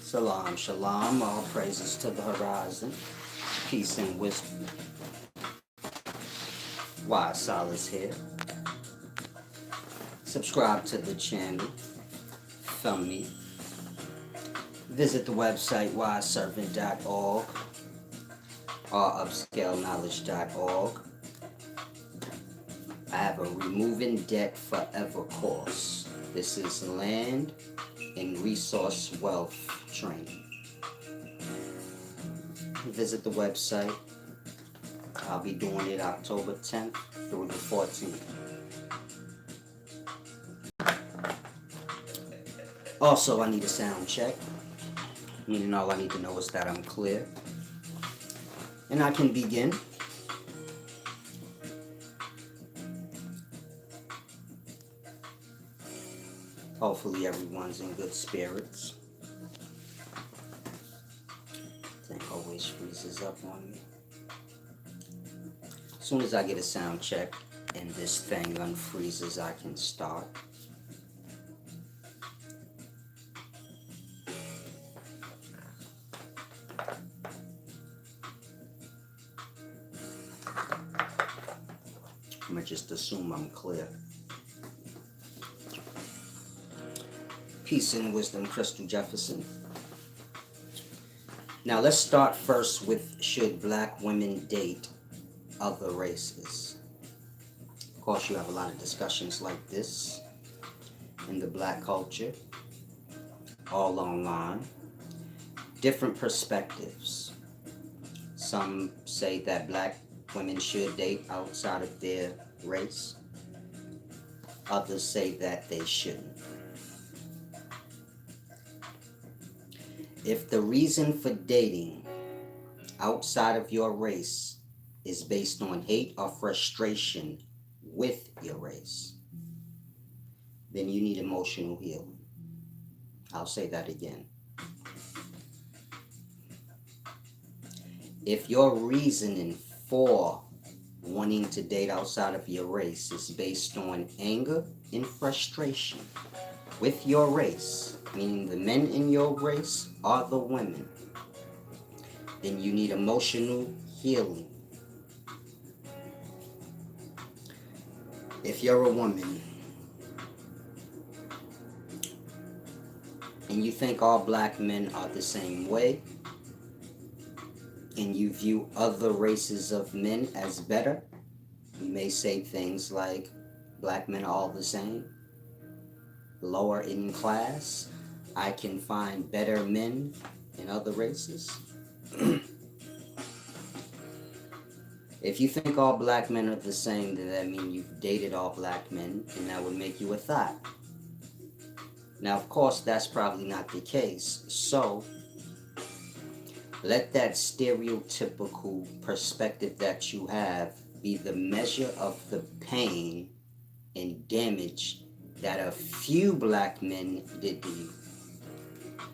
Salam, shalom, all praises to the horizon, peace and wisdom. Why Solace here. Subscribe to the channel, thumb me. Visit the website wiseservant.org or upscaleknowledge.org. I have a Removing Debt Forever course. This is land and resource wealth training. Visit the website. I'll be doing it October 10th through the 14th. Also, I need a sound check. Meaning all I need to know is that I'm clear. And I can begin. Hopefully everyone's in good spirits. Thing always freezes up on me. As soon as I get a sound check and this thing unfreezes, I can start. I'm gonna just assume I'm clear. Peace and wisdom, Crystal Jefferson. Now let's start first with, should black women date other races? Of course, you have a lot of discussions like this in the black culture, all online. Different perspectives. Some say that black women should date outside of their race. Others say that they shouldn't. If the reason for dating outside of your race is based on hate or frustration with your race, then you need emotional healing. I'll say that again. If your reasoning for wanting to date outside of your race is based on anger and frustration with your race, meaning the men in your race are the women, then you need emotional healing. If you're a woman and you think all black men are the same way, and you view other races of men as better, you may say things like, black men are all the same, lower in class, I can find better men in other races. If you think all black men are the same, then that means you've dated all black men, and that would make you a thought. Now, of course, that's probably not the case, so let that stereotypical perspective that you have be the measure of the pain and damage that a few black men did to you.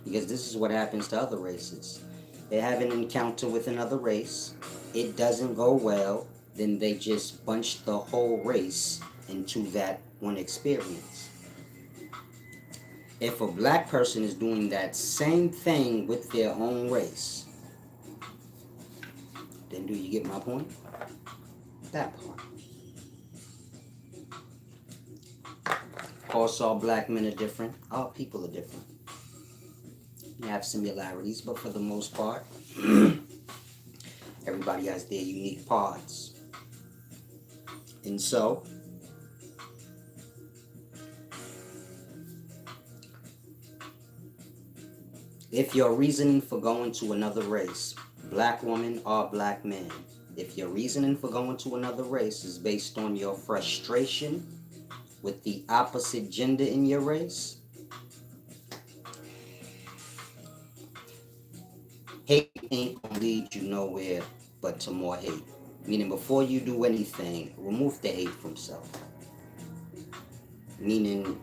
Because this is what happens to other races. They have an encounter with another race, it doesn't go well, then they just bunch the whole race into that one experience. If a black person is doing that same thing with their own race, then do you get my point? That part. Of course, all black men are different. All people are different. You have similarities, but for the most part, everybody has their unique parts. And so, if your reasoning for going to another race, black woman or black man, if your reasoning for going to another race is based on your frustration with the opposite gender in your race, hate ain't gonna lead you nowhere but to more hate. Meaning, before you do anything, remove the hate from self. Meaning,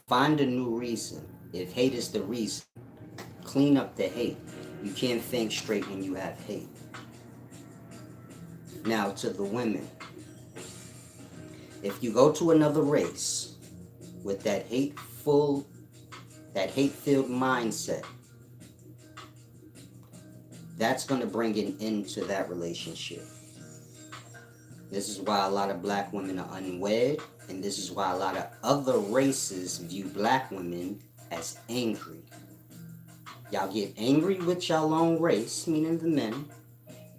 find a new reason. If hate is the reason, clean up the hate. You can't think straight when you have hate. Now, to the women, if you go to another race with that hateful that hate-filled mindset, that's going to bring an end to that relationship. This is why a lot of black women are unwed, and this is why a lot of other races view black women as angry. Y'all get angry with y'all own race, meaning the men,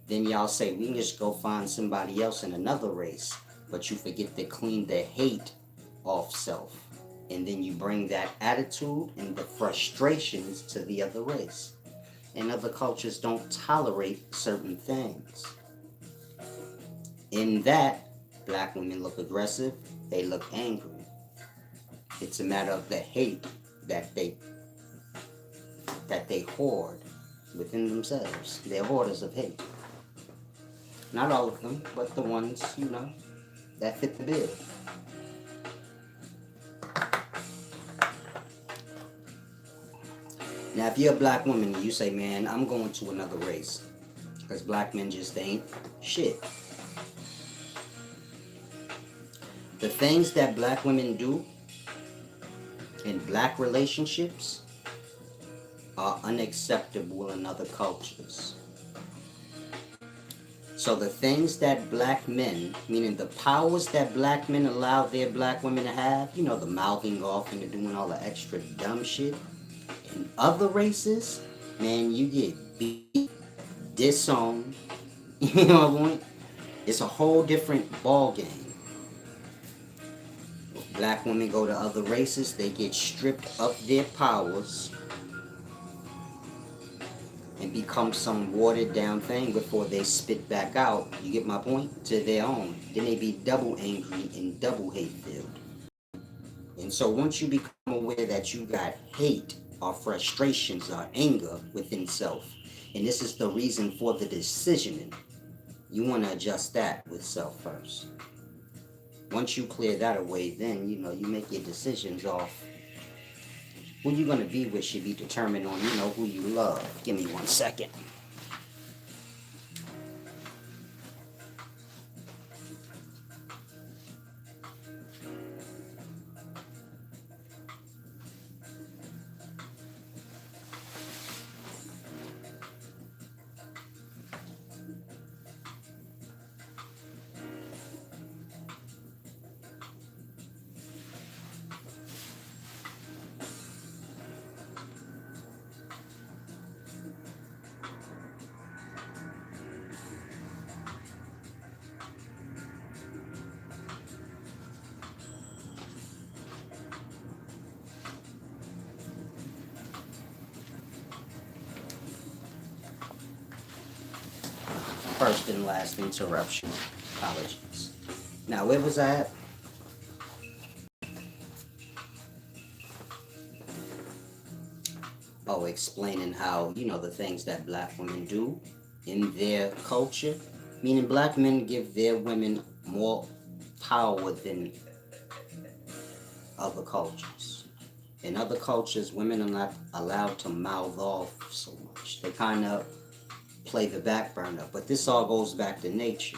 then y'all say we can just go find somebody else in another race, but you forget to clean the hate off self. And then you bring that attitude and the frustrations to the other race. And other cultures don't tolerate certain things. In that, black women look aggressive, they look angry. It's a matter of the hate that they hoard within themselves. They're hoarders of hate. Not all of them, but the ones, that fit the bill. Now, if you're a black woman and you say, man, I'm going to another race, because black men just ain't shit. The things that black women do in black relationships are unacceptable in other cultures. So the things that black men, meaning the powers that black men allow their black women to have, the mouthing off and the doing all the extra dumb shit, in other races, man, you get beat, disowned, you know what I mean? It's a whole different ball game. Black women go to other races, they get stripped of their powers and become some watered down thing before they spit back out, you get my point, to their own. Then they be double angry and double hate filled. And so once you become aware that you got hate or frustrations or anger within self, and this is the reason for the decisioning, you want to adjust that with self first. Once you clear that away, then you make your decisions off who you're going to be with should be determined on who you love. Give me 1 second. First and last interruption. Apologies. Now, where was I at? Oh, explaining how, the things that black women do in their culture. Meaning black men give their women more power than other cultures. In other cultures, women are not allowed to mouth off so much. They kind of play the back burner. But this all goes back to nature.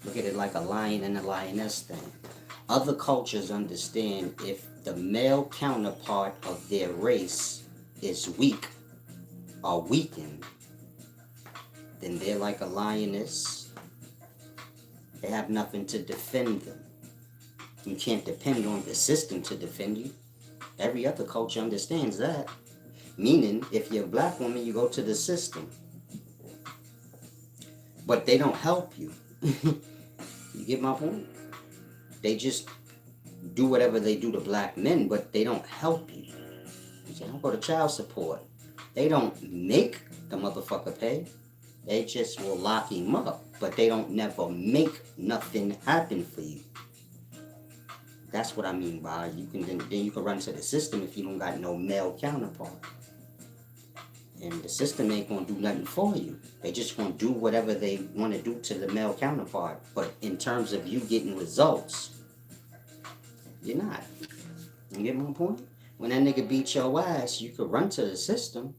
Look at it like a lion and a lioness thing. Other cultures understand if the male counterpart of their race is weak or weakened, then they're like a lioness. They have nothing to defend them. You can't depend on the system to defend you. Every other culture understands that. Meaning, if you're a black woman, you go to the system. But they don't help you. You get my point? They just do whatever they do to black men, but they don't help you. You say, don't go to child support. They don't make the motherfucker pay. They just will lock him up. But they don't never make nothing happen for you. That's what I mean by you can then you can run to the system if you don't got no male counterpart. And the system ain't gonna do nothing for you. They just gonna do whatever they want to do to the male counterpart. But in terms of you getting results, you're not. You get my point? When that nigga beat your ass, you could run to the system.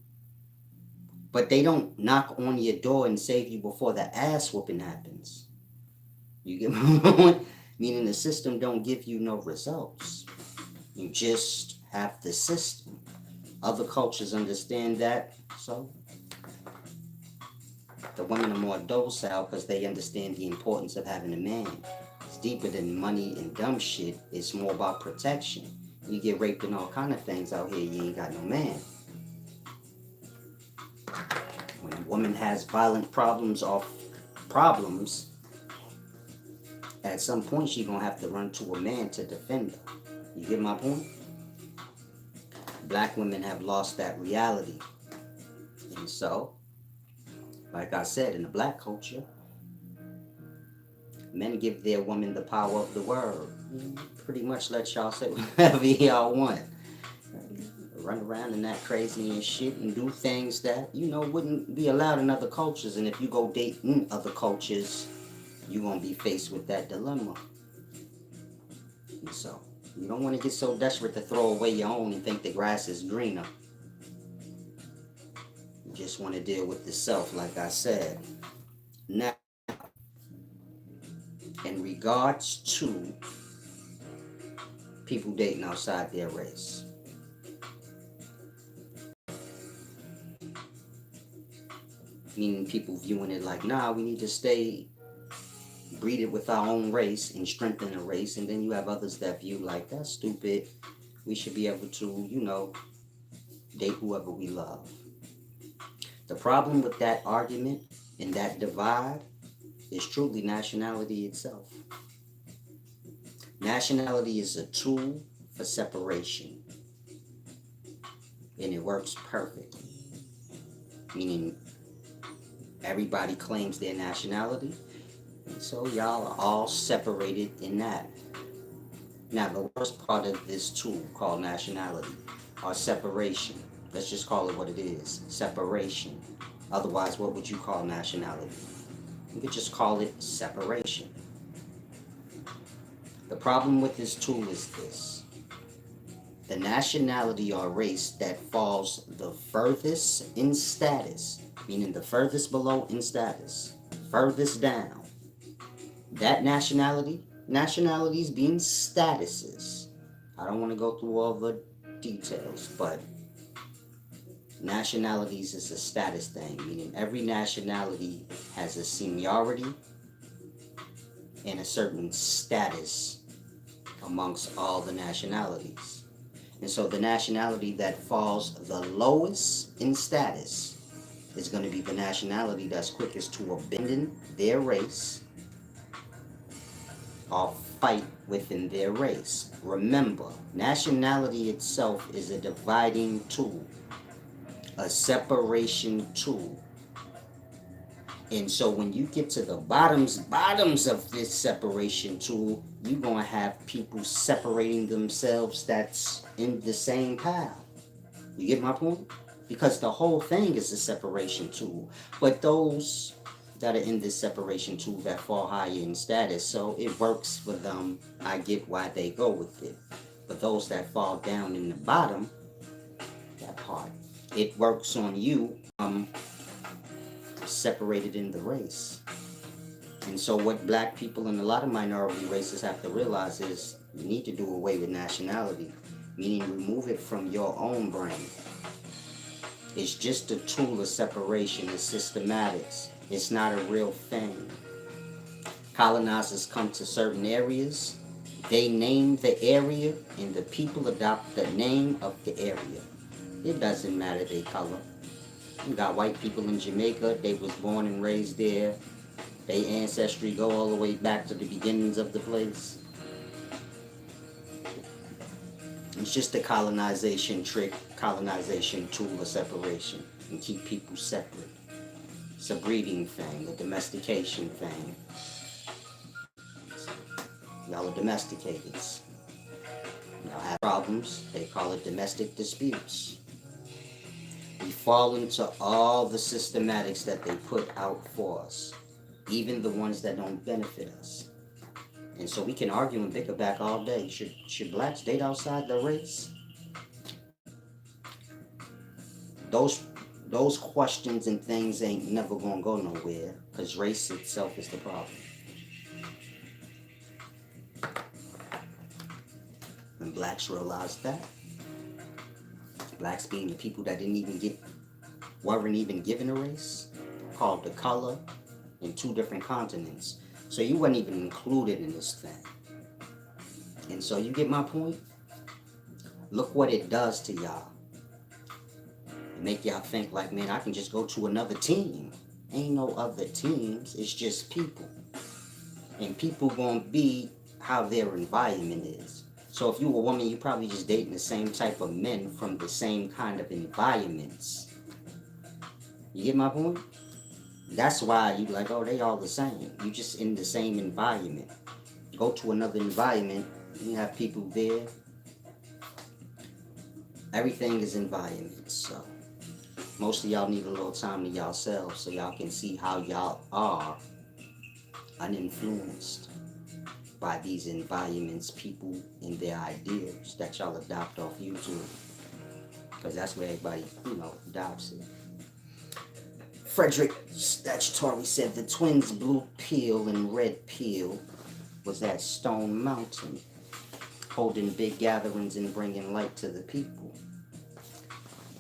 But they don't knock on your door and save you before the ass whooping happens. You get my point? Meaning the system don't give you no results. You just have the system. Other cultures understand that, so the women are more docile because they understand the importance of having a man. It's deeper than money and dumb shit. It's more about protection. You get raped and all kind of things out here, you ain't got no man. When a woman has violent problems, at some point she gonna have to run to a man to defend her. You get my point? Black women have lost that reality. And so, like I said, in the black culture, men give their women the power of the word. Pretty much let y'all say whatever y'all want. Run around and act crazy and shit and do things that, wouldn't be allowed in other cultures. And if you go dating other cultures, you're going to be faced with that dilemma. And so, you don't want to get so desperate to throw away your own and think the grass is greener. You just want to deal with the self, like I said. Now, in regards to people dating outside their race, meaning people viewing it like, nah, we need to stay breeded with our own race and strengthen the race. And then you have others that view like, that's stupid. We should be able to, date whoever we love. The problem with that argument and that divide is truly nationality itself. Nationality is a tool for separation. And it works perfectly. Meaning everybody claims their nationality. And so y'all are all separated in that. Now the worst part of this tool called nationality are separation. Let's just call it what it is. Separation. Otherwise, what would you call nationality? You could just call it separation. The problem with this tool is this. The nationality or race that falls the furthest in status, meaning the furthest below in status, furthest down, that nationalities being statuses. I don't want to go through all the details, but nationalities is a status thing, meaning every nationality has a seniority and a certain status amongst all the nationalities. And so the nationality that falls the lowest in status is going to be the nationality that's quickest to abandon their race or fight within their race. Remember, nationality itself is a dividing tool, a separation tool. And so when you get to the bottoms of this separation tool, you're going to have people separating themselves that's in the same pile. You get my point? Because the whole thing is a separation tool. But those that are in this separation tool that fall higher in status, so it works for them. I get why they go with it. But those that fall down in the bottom, that part, it works on you. Separated in the race. And so what black people and a lot of minority races have to realize is you need to do away with nationality, meaning remove it from your own brain. It's just a tool of separation. It's systematics. It's not a real thing. Colonizers come to certain areas, they name the area, and the people adopt the name of the area. It doesn't matter their color. You got white people in Jamaica, they was born and raised there. Their ancestry go all the way back to the beginnings of the place. It's just a colonization trick, colonization tool of separation, and keep people separate. It's a breeding thing, a domestication thing. Y'all are domesticators. Y'all have problems, they call it domestic disputes. We fall into all the systematics that they put out for us, even the ones that don't benefit us. And so we can argue and bicker back all day. Should blacks date outside their race? Those questions and things ain't never gonna go nowhere, because race itself is the problem. When blacks realize that, Blacks being the people that weren't even given a race, called the color, in 2 different continents. So you weren't even included in this thing. And so you get my point? Look what it does to y'all. It make y'all think like, man, I can just go to another team. Ain't no other teams, it's just people. And people gonna be how their environment is. So if you a woman, you probably just dating the same type of men from the same kind of environments. You get my point? That's why you like, oh, they all the same. You just in the same environment. Go to another environment, you have people there. Everything is environment. So most of y'all need a little time to yourselves so y'all can see how y'all are uninfluenced by these environments, people, and their ideas that y'all adopt off YouTube. Because that's where everybody, adopts it. Frederick Statutory said the twins' blue pill and red pill was at Stone Mountain, holding big gatherings and bringing light to the people.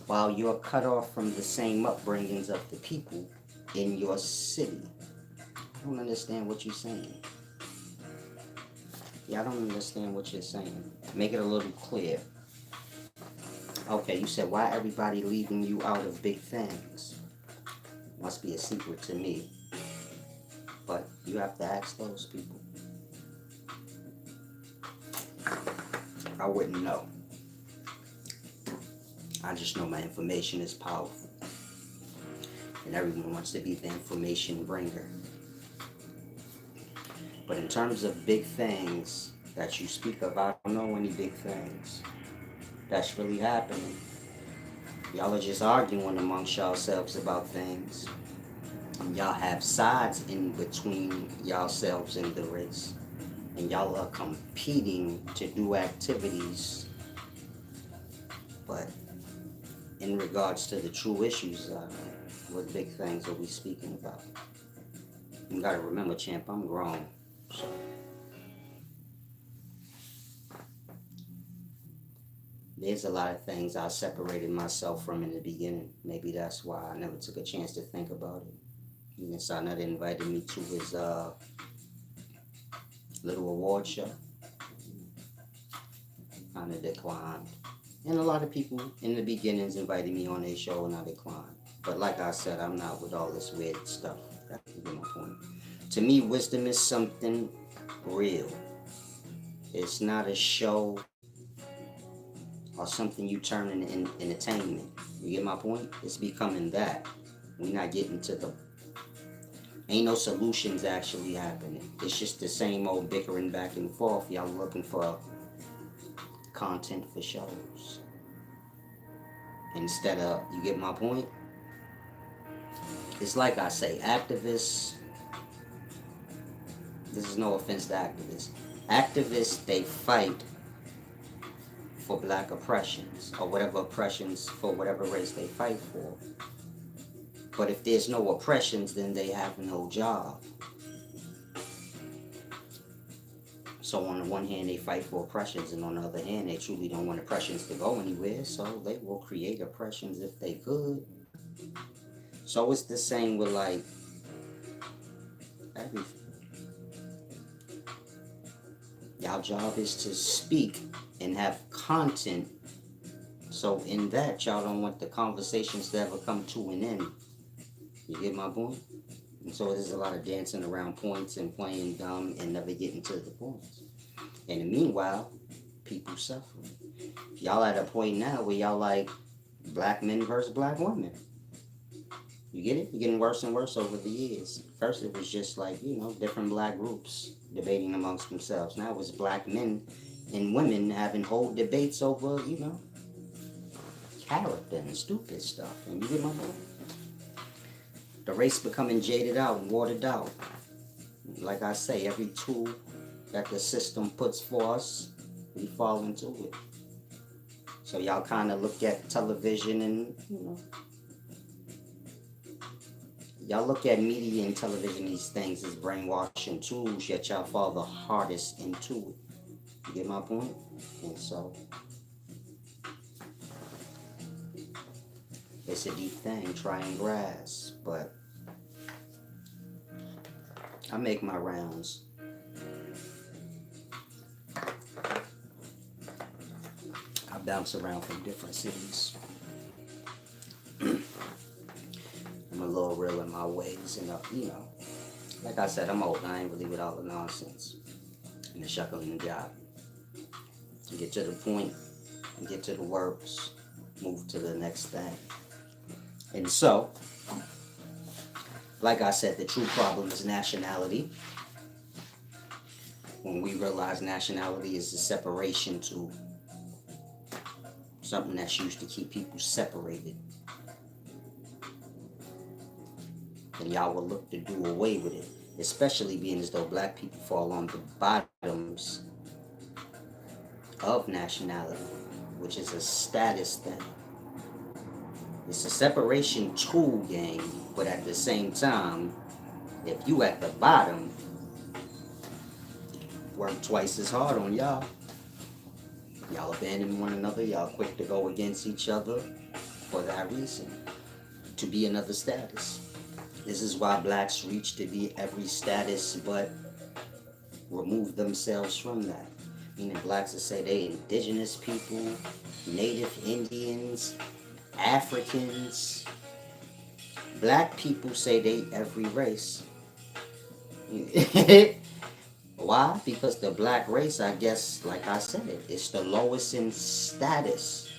While you're cut off from the same upbringings of the people in your city. I don't understand what you're saying. Yeah, I don't understand what you're saying. Make it a little clear. Okay, you said, why everybody leaving you out of big things? Must be a secret to me. But you have to ask those people. I wouldn't know. I just know my information is powerful. And everyone wants to be the information bringer. But in terms of big things that you speak of, I don't know any big things that's really happening. Y'all are just arguing amongst yourselves about things. And y'all have sides in between yourselves and the race. And y'all are competing to do activities. But in regards to the true issues, what big things are we speaking about? You gotta remember, champ, I'm grown. So there's a lot of things I separated myself from in the beginning. Maybe that's why I never took a chance to think about it. Even Sana invited me to his little award show. Kind of declined. And a lot of people in the beginnings invited me on their show and I declined. But like I said, I'm not with all this weird stuff. That's my point. To me, wisdom is something real. It's not a show or something you turn into entertainment. You get my point? It's becoming that. We're not getting to the... Ain't no solutions actually happening. It's just the same old bickering back and forth. Y'all looking for content for shows. Instead of... You get my point? It's like I say, activists... This is no offense to activists. Activists, they fight for black oppressions or whatever oppressions for whatever race they fight for. But if there's no oppressions, then they have no job. So on the one hand, they fight for oppressions, and on the other hand, they truly don't want oppressions to go anywhere, so they will create oppressions if they could. So it's the same with like everything. Y'all job is to speak and have content. So in that, y'all don't want the conversations to ever come to an end. You get my point? And so there's a lot of dancing around points and playing dumb and never getting to the points. And meanwhile, people suffering. Y'all at a point now where y'all like black men versus black women. You get it? You're getting worse and worse over the years. First it was just like, different black groups debating amongst themselves. Now it's black men and women having whole debates over, character and stupid stuff. And you get my point? The race becoming jaded out and watered out. Like I say, every tool that the system puts for us, we fall into it. So y'all kind of look at television and, y'all look at media and television, these things as brainwashing tools, yet y'all fall the hardest into it. You get my point? And so, It's a deep thing, try and grasp, but I make my rounds. I bounce around from different cities. I'm a little real in my ways, and like I said, I'm old. I ain't really with all the nonsense and the shuckling the job. Get to the point, get to the works, move to the next thing. And so, like I said, the true problem is nationality. When we realize nationality is a separation to something that's used to keep people separated, then y'all will look to do away with it, especially being as though black people fall on the bottoms of nationality, which is a status thing. It's a separation tool game, but at the same time, if you at the bottom, work twice as hard on y'all. Y'all abandon one another, y'all quick to go against each other for that reason, to be another status. This is why blacks reach to be every status but remove themselves from that. Meaning blacks will say they indigenous people, native Indians, Africans. Black people say they every race. Why? Because the black race, I guess, like I said, it's the lowest in status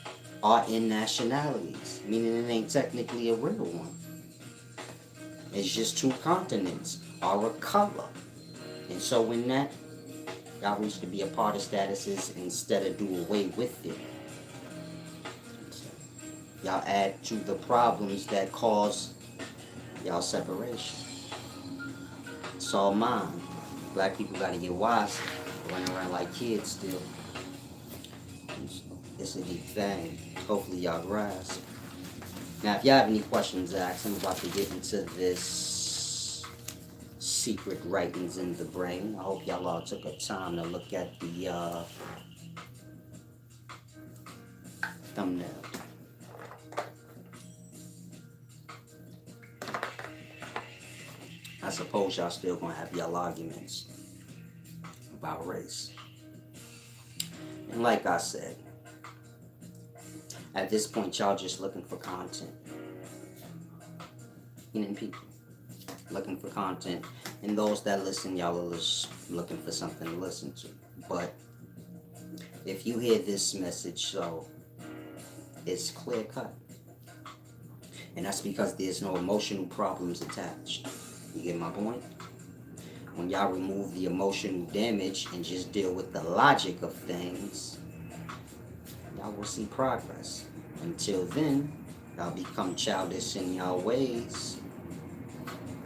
or in nationalities, meaning it ain't technically a real one. It's just two continents or a color. And so in that, y'all wish to be a part of statuses instead of do away with it. Y'all add to the problems that cause y'all separation. It's all mine. Black people gotta get wise, running around like kids still. It's a deep thing. Hopefully y'all grasp. Now, if y'all have any questions, ask. I'm about to get into this secret writings in the brain. I hope y'all all took a time to look at the thumbnail. I suppose y'all still gonna have y'all arguments about race. And like I said, at this point, y'all just looking for content. People looking for content. And those that listen, y'all are just looking for something to listen to. But if you hear this message, so it's clear cut. And that's because there's no emotional problems attached. You get my point? When y'all remove the emotional damage and just deal with the logic of things, y'all will see progress. Until then, y'all become childish in y'all ways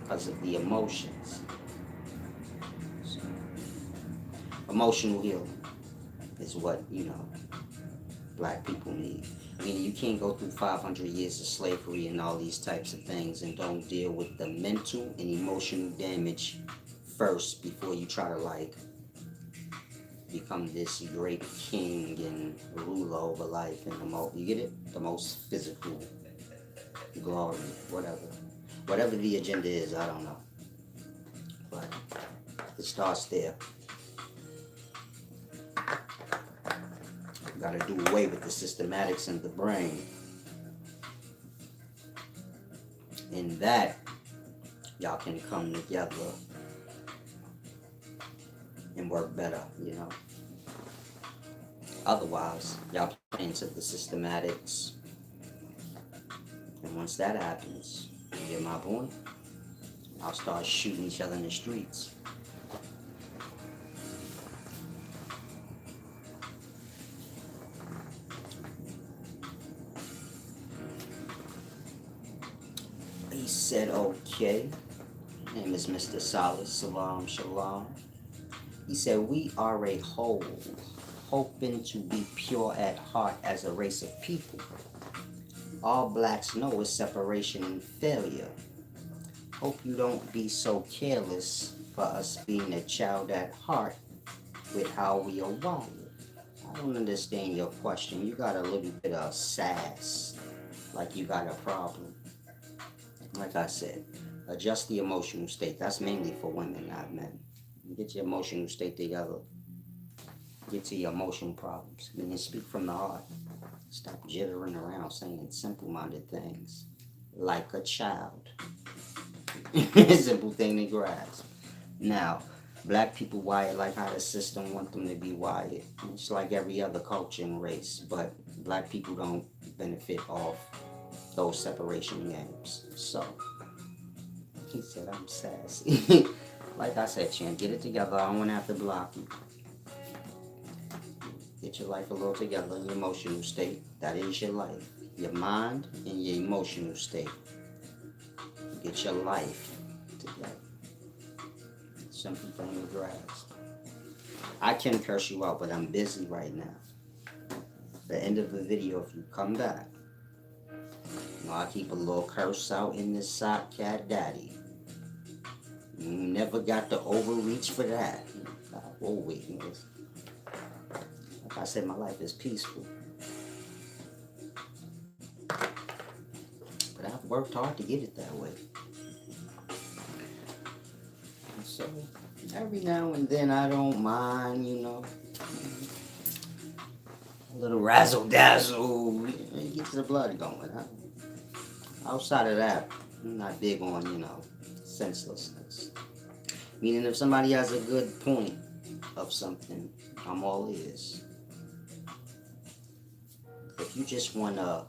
because of the emotions. So, emotional healing is what, black people need. I mean, you can't go through 500 years of slavery and all these types of things and don't deal with the mental and emotional damage first before you try to become this great king and ruler over life and you get it? The most physical glory, whatever the agenda is, I don't know, but it starts there. You gotta do away with the systematics in the brain. In that, y'all can come together and work better, Otherwise, y'all play into the systematics. And once that happens, you get my point? I'll start shooting each other in the streets. He said, okay. Name is Mr. Solid. Salam, shalom. He said, we are a whole, hoping to be pure at heart as a race of people. All blacks know is separation and failure. Hope you don't be so careless for us being a child at heart with how we are wired. I don't understand your question. You got a little bit of sass like you got a problem. Like I said, adjust the emotional state. That's mainly for women, not men. Get your emotional state together. Get to your emotional problems. I mean, speak from the heart. Stop jittering around saying simple-minded things like a child. Simple thing to grasp. Now, black people wired like how the system want them to be wired. It's like every other culture and race, but black people don't benefit off those separation games. So, he said I'm sassy. Like I said, Chan, get it together. I don't want to have to block you. Get your life a little together, your emotional state. That is your life. Your mind and your emotional state. Get your life together. Simple thing to grasp. I can curse you out, but I'm busy right now. The end of the video, if you come back, you know, I keep a little curse out in this sock cat daddy. You never got to overreach for that. Oh wait, like I said, my life is peaceful. But I've worked hard to get it that way. And so, every now and then I don't mind, you know. A little razzle dazzle. It gets the blood going, huh? Outside of that, I'm not big on, you know, senselessness. Meaning if somebody has a good point of something, I'm all ears. If you just want to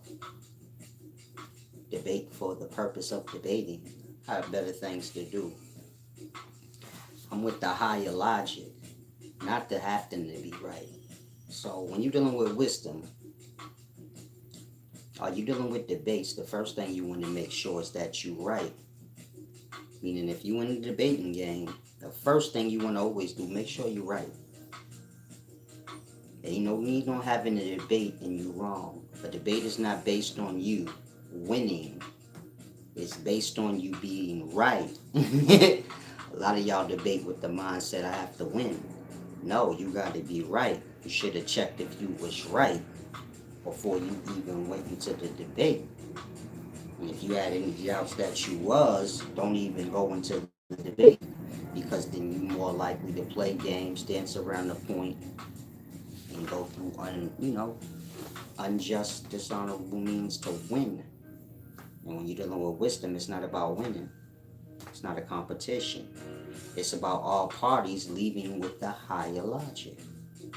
debate for the purpose of debating, I have better things to do. I'm with the higher logic, not the having to be right. So when you're dealing with wisdom, or you're dealing with debates, the first thing you want to make sure is that you're right. Meaning if you in a debating game, the first thing you want to always do, make sure you're right. Ain't no need on having a debate and you wrong. A debate is not based on you winning. It's based on you being right. A lot of y'all debate with the mindset, I have to win. No, you got to be right. You should have checked if you was right before you even went into the debate. And if you had any doubts that you was, don't even go into the debate, because then you're more likely to play games, dance around the point, and go through unjust, dishonorable means to win. And when you're dealing with wisdom, it's not about winning. It's not a competition. It's about all parties leaving with the higher logic.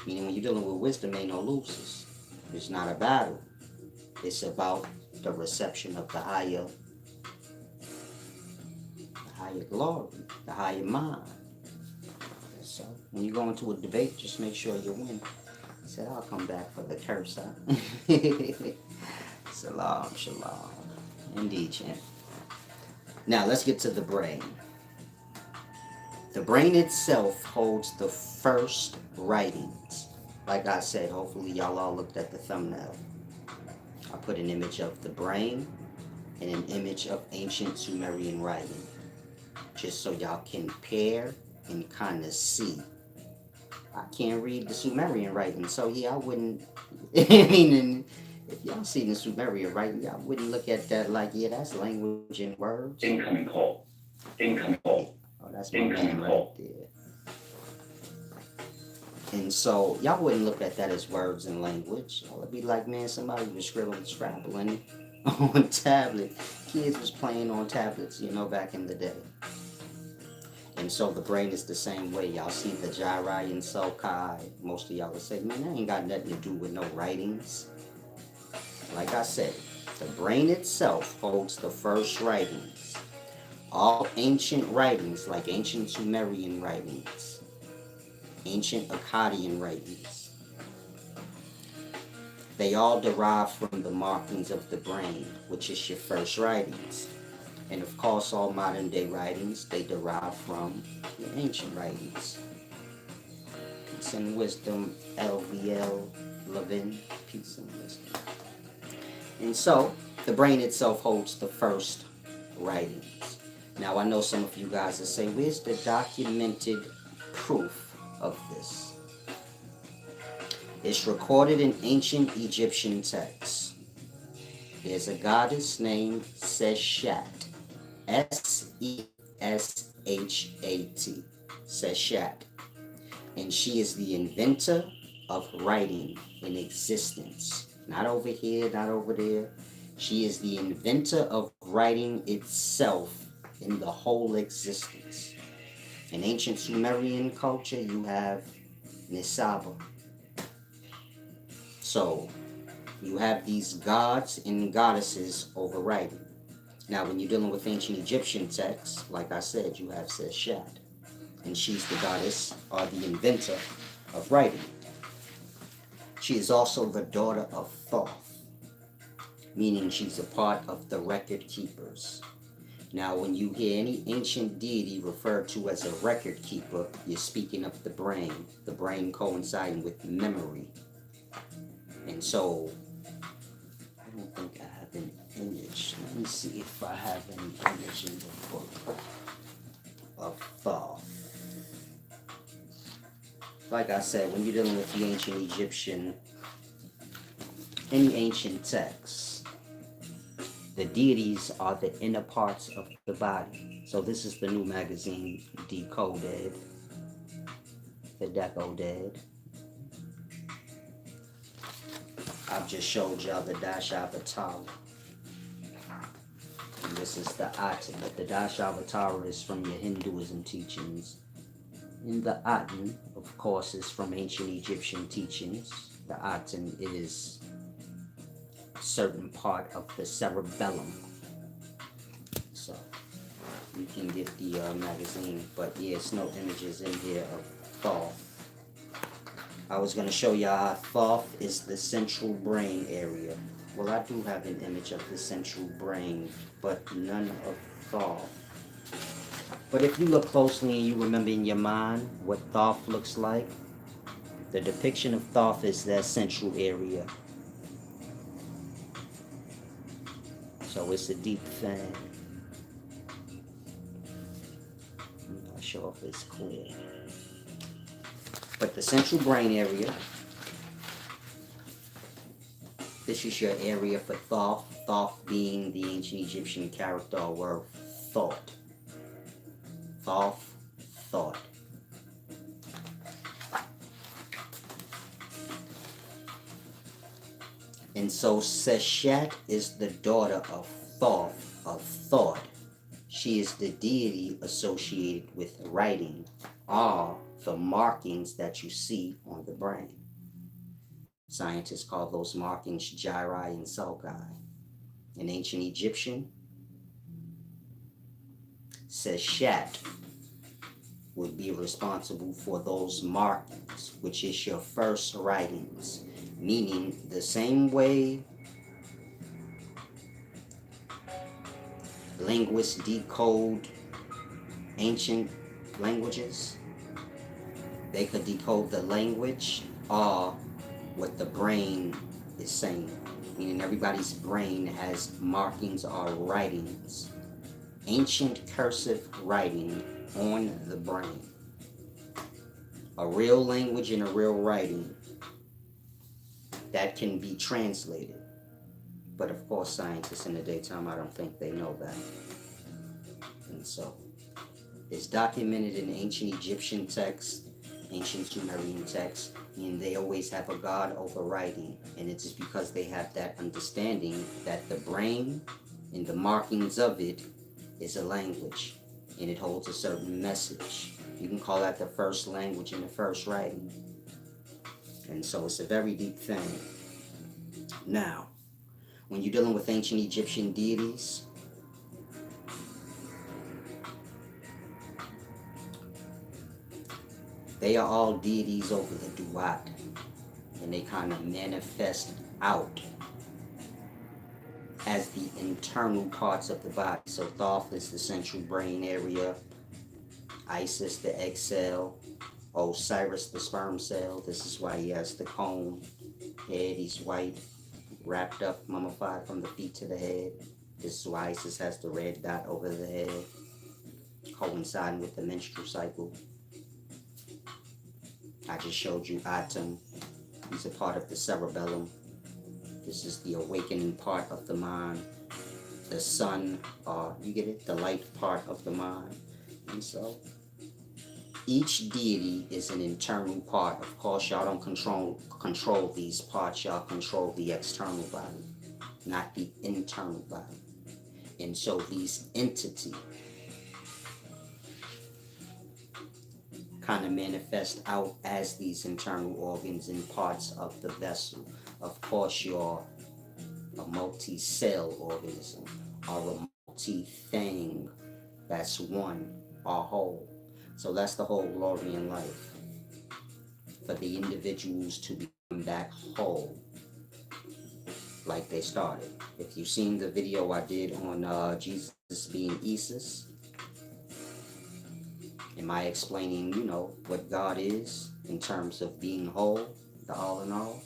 Meaning when you're dealing with wisdom, ain't no losers. It's not a battle. It's about the reception of the higher glory, the higher mind. So when you go into a debate, just make sure you win. I said I'll come back for the curse, huh? Shalom, shalom. Indeed, champ. Now let's get to the brain. The brain itself holds the first writings. Like I said, hopefully y'all all looked at the thumbnail. I put an image of the brain and an image of ancient Sumerian writing, just so y'all can pair and kind of see. I can't read the Sumerian writing, so yeah, I wouldn't. I mean, if y'all seen the Sumerian writing, y'all wouldn't look at that like, yeah, that's language and words. Incoming call. Incoming call. Oh, that's my man right there. And so y'all wouldn't look at that as words and language. Y'all would be like, man, somebody was scribbling on tablet. Kids was playing on tablets, back in the day. And so the brain is the same way. Y'all see the Jirai and Sokai. Most of y'all would say, man, that ain't got nothing to do with no writings. Like I said, the brain itself holds the first writings. All ancient writings, like ancient Sumerian writings, ancient Akkadian writings, they all derive from the markings of the brain, which is your first writings. And of course, all modern day writings, they derive from your ancient writings. Peace and wisdom, LVL, Levin, peace and wisdom. And so, the brain itself holds the first writings. Now, I know some of you guys will say, where's the documented proof of this? It's recorded in ancient Egyptian texts. There's a goddess named Seshat. Seshat. Seshat. And she is the inventor of writing in existence. Not over here, not over there. She is the inventor of writing itself in the whole existence. In ancient Sumerian culture, you have Nisaba. So, you have these gods and goddesses over writing. Now, when you're dealing with ancient Egyptian texts, like I said, you have Seshat. And she's the goddess or the inventor of writing. She is also the daughter of Thoth, meaning she's a part of the record keepers. Now, when you hear any ancient deity referred to as a record keeper, you're speaking of the brain coinciding with memory. And so, I don't think I have an image. Let me see if I have an image in the book of Thoth. Like I said, when you're dealing with the ancient Egyptian, any ancient texts, the deities are the inner parts of the body. So this is the new magazine, Decoded, the Decoded. I've just showed y'all the Dashavatara. And this is the Aten. But the Dashavatara is from your Hinduism teachings. And the Aten, of course, is from ancient Egyptian teachings. The Aten is a certain part of the cerebellum. So you can get the magazine, but yeah, it's no images in here of Thoth. I was going to show y'all how Thoth is the central brain area. Well, I do have an image of the central brain, but none of Thoth. But if you look closely and you remember in your mind what Thoth looks like, the depiction of Thoth is that central area. So it's a deep thing. I'm not sure if it's clear. But the central brain area, this is your area for Thoth. Thoth being the ancient Egyptian character or word thought. Thoth, thought. And so Seshat is the daughter of Thoth, of thought. She is the deity associated with writing, or the markings that you see on the brain. Scientists call those markings gyri and sulci. In ancient Egyptian, Seshat would be responsible for those markings, which is your first writings, meaning the same way linguists decode ancient languages, they could decode the language or what the brain is saying, meaning everybody's brain has markings or writings, ancient cursive writing on the brain. A real language and a real writing that can be translated. But of course, scientists in the daytime, I don't think they know that. And so, it's documented in ancient Egyptian texts, ancient Sumerian texts, and they always have a god over writing. And it's just because they have that understanding that the brain and the markings of it is a language, and it holds a certain message. You can call that the first language and the first writing. And so it's a very deep thing. Now, when you're dealing with ancient Egyptian deities, they are all deities over the duat, and they kind of manifest out as the internal parts of the body. So Thoth is the central brain area, Isis the egg cell, Osiris the sperm cell. This is why he has the cone head. He's white, wrapped up, mummified from the feet to the head. This is why Isis has the red dot over the head, coinciding with the menstrual cycle. I just showed you Atum. He's a part of the cerebellum. This is the awakening part of the mind. The sun, you get it? The light part of the mind. And so each deity is an internal part. Of course, y'all don't control these parts. Y'all control the external body, not the internal body. And so these entities kind of manifest out as these internal organs and parts of the vessel. Of course, you're a multi-cell organism or a multi-thing that's one or whole. So that's the whole glory in life, for the individuals to become back whole like they started. If you've seen the video I did on Jesus being Isis, am I explaining, what God is in terms of being whole, the all in all?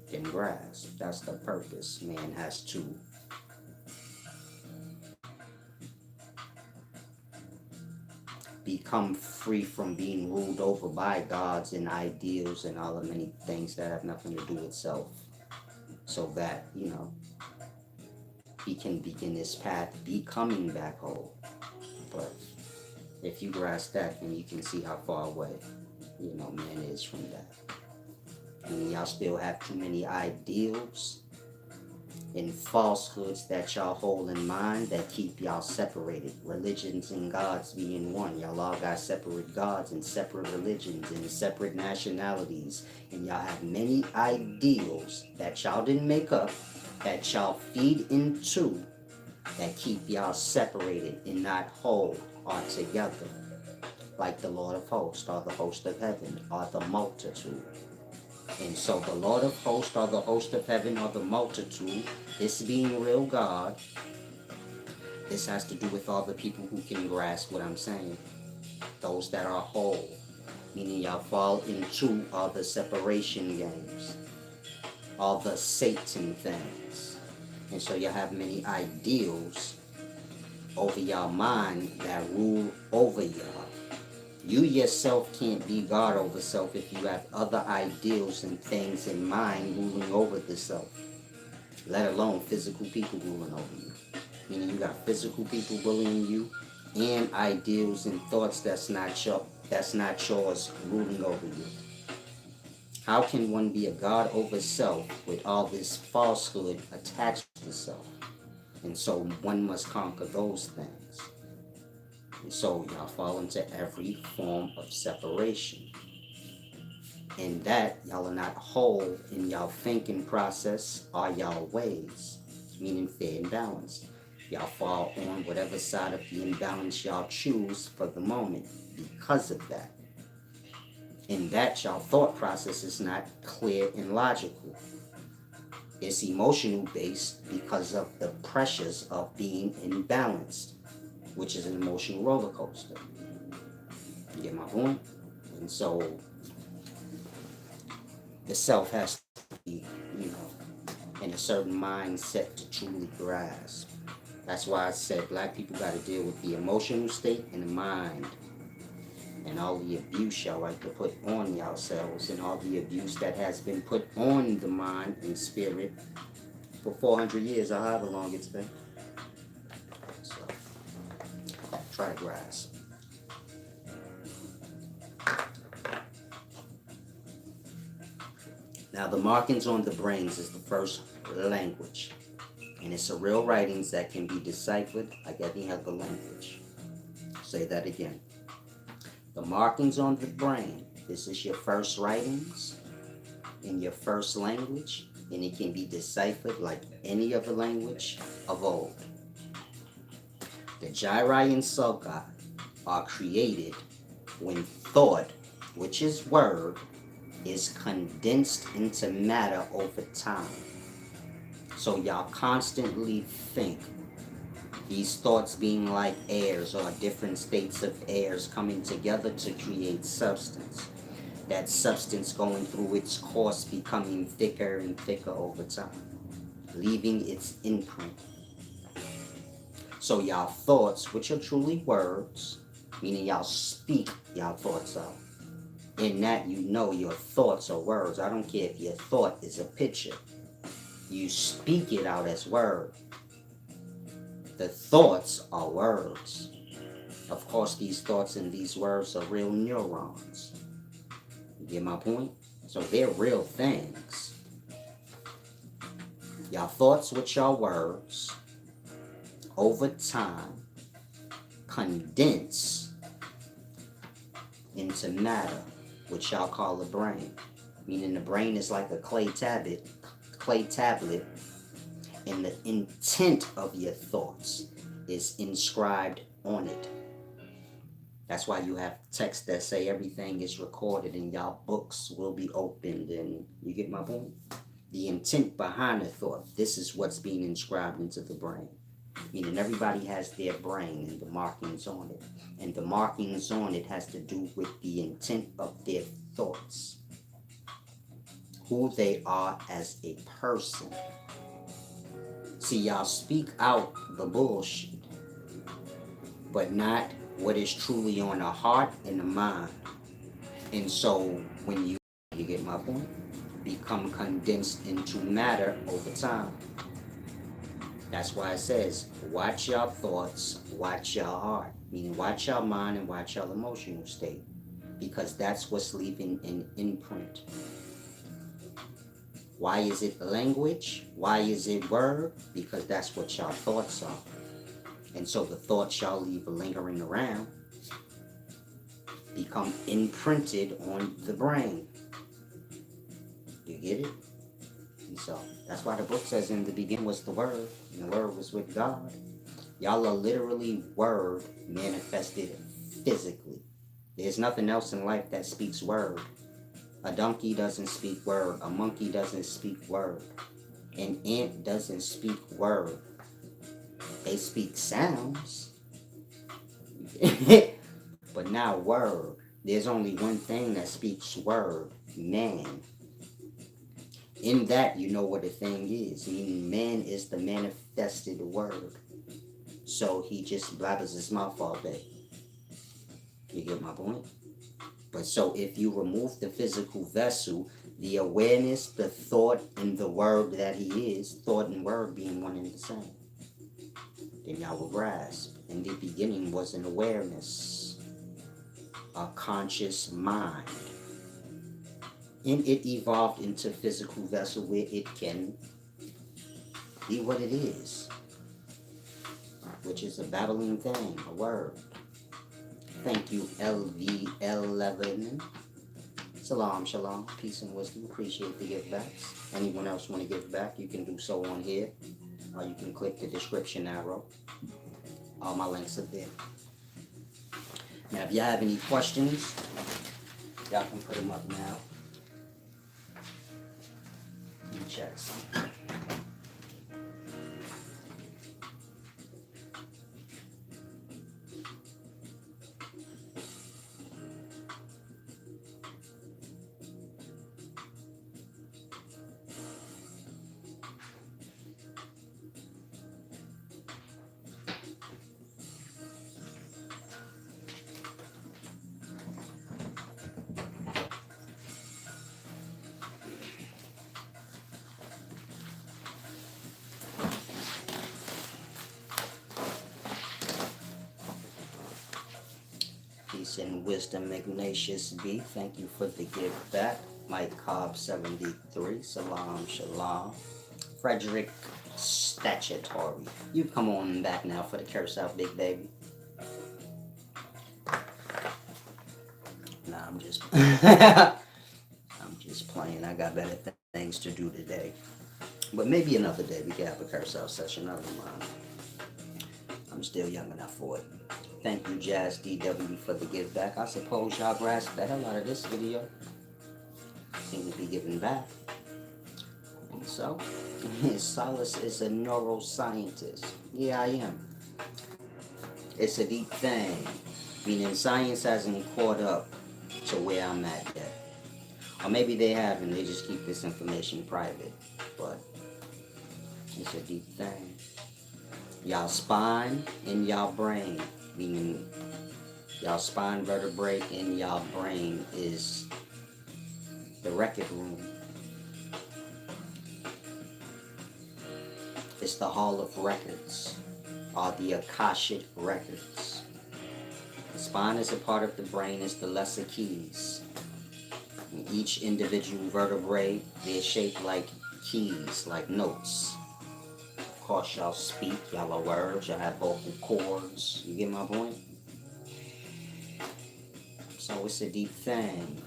Then grasp. That's the purpose. Man has to become free from being ruled over by gods and ideals and all the many things that have nothing to do with self, so that, he can begin his path becoming back whole. But if you grasp that, then you can see how far away, man is from that. And y'all still have too many ideals and falsehoods that y'all hold in mind that keep y'all separated. Religions and gods being one. Y'all all got separate gods and separate religions and separate nationalities. And y'all have many ideals that y'all didn't make up, that y'all feed into, that keep y'all separated and not whole or together. Like the Lord of Hosts or the host of heaven or the multitude. And so the Lord of Hosts or the host of heaven or the multitude, this being real God, this has to do with all the people who can grasp what I'm saying. Those that are whole, meaning y'all fall into all the separation games, all the Satan things. And so you have many ideals over y'all mind that rule over y'all. You yourself can't be God over self if you have other ideals and things in mind ruling over the self, let alone physical people ruling over you. Meaning you got physical people bullying you and ideals and thoughts that's not yours ruling over you. How can one be a God over self with all this falsehood attached to self? And so one must conquer those things. And so y'all fall into every form of separation. In that, y'all are not whole in y'all thinking process or y'all ways, meaning fair and balanced. Y'all fall on whatever side of the imbalance y'all choose for the moment because of that. In that, y'all thought process is not clear and logical. It's emotional based because of the pressures of being imbalanced, which is an emotional roller coaster. You get my point? And so the self has to be, in a certain mindset to truly grasp. That's why I said black people got to deal with the emotional state and the mind and all the abuse y'all like to put on yourselves and all the abuse that has been put on the mind and spirit for 400 years or however long it's been. So try to grasp. Now the markings on the brains is the first language. And it's a real writings that can be deciphered like any other language. Say that again. The markings on the brain, this is your first writings in your first language, and it can be deciphered like any other language of old. The gyri and sulci are created when thought, which is word, is condensed into matter over time. So y'all constantly think, these thoughts being like airs or different states of airs coming together to create substance. That substance going through its course becoming thicker and thicker over time, leaving its imprint. So y'all thoughts, which are truly words, meaning y'all speak y'all thoughts out. In that your thoughts are words. I don't care if your thought is a picture. You speak it out as word. The thoughts are words. Of course, these thoughts and these words are real neurons. You get my point? So they're real things. Your thoughts with your words over time condense into matter, which y'all call the brain. Meaning the brain is like a clay tablet, and the intent of your thoughts is inscribed on it. That's why you have texts that say everything is recorded and y'all books will be opened, and you get my point? The intent behind the thought, this is what's being inscribed into the brain. Meaning everybody has their brain and the markings on it. And the markings on it has to do with the intent of their thoughts. Who they are as a person. See, y'all speak out the bullshit, but not what is truly on the heart and the mind. And so when you get my point, become condensed into matter over time. That's why it says, watch your thoughts, watch your heart. Meaning watch your mind and watch your emotional state. Because that's what's leaving an imprint. Why is it language? Why is it word? Because that's what your thoughts are. And so the thoughts y'all leave lingering around become imprinted on the brain. You get it? And so that's why the book says in the beginning was the word, and the word was with God. Y'all are literally word manifested physically. There's nothing else in life that speaks word. A donkey doesn't speak word. A monkey doesn't speak word. An ant doesn't speak word. They speak sounds. But not word. There's only one thing that speaks word. Man. In that, you know what a thing is. Meaning man is the manifested word. So he just blabbers his mouth all day. You get my point? But so if you remove the physical vessel, the awareness, the thought, and the word that he is, thought and word being one and the same, then y'all will grasp. In the beginning was an awareness, a conscious mind. And it evolved into physical vessel where it can be what it is, which is a babbling thing, a word. Thank you, LV11. Salam, shalom, peace and wisdom. Appreciate the give backs. Anyone else want to give back, you can do so on here, or you can click the description arrow. All my links are there. Now, if y'all have any questions, y'all can put them up now. Let me check something. Peace and wisdom, Ignatius B. Thank you for the give back. Mike Cobb 73. Salam, shalom. Frederick Statutory. You come on back now for the curse out, big baby. Nah, I'm just I'm just playing. I got better things to do today. But maybe another day we can have a curse out session. I don't mind. I'm still young enough for it. Thank you, Jazz DW, for the give back. I suppose y'all grasped the hell out of this video. Seem to be giving back. And so, Silas is a neuroscientist. Yeah, I am. It's a deep thing. Meaning science hasn't caught up to where I'm at yet. Or maybe they haven't, they just keep this information private. But it's a deep thing. Y'all spine and y'all brain, meaning y'all spine vertebrae and y'all brain is the record room. It's the Hall of Records, or the Akashic Records. The spine is a part of the brain, it's the lesser keys. And each individual vertebrae, they're shaped like keys, like notes. Of course, y'all speak, y'all are words, y'all have vocal cords. You get my point? So it's a deep thing.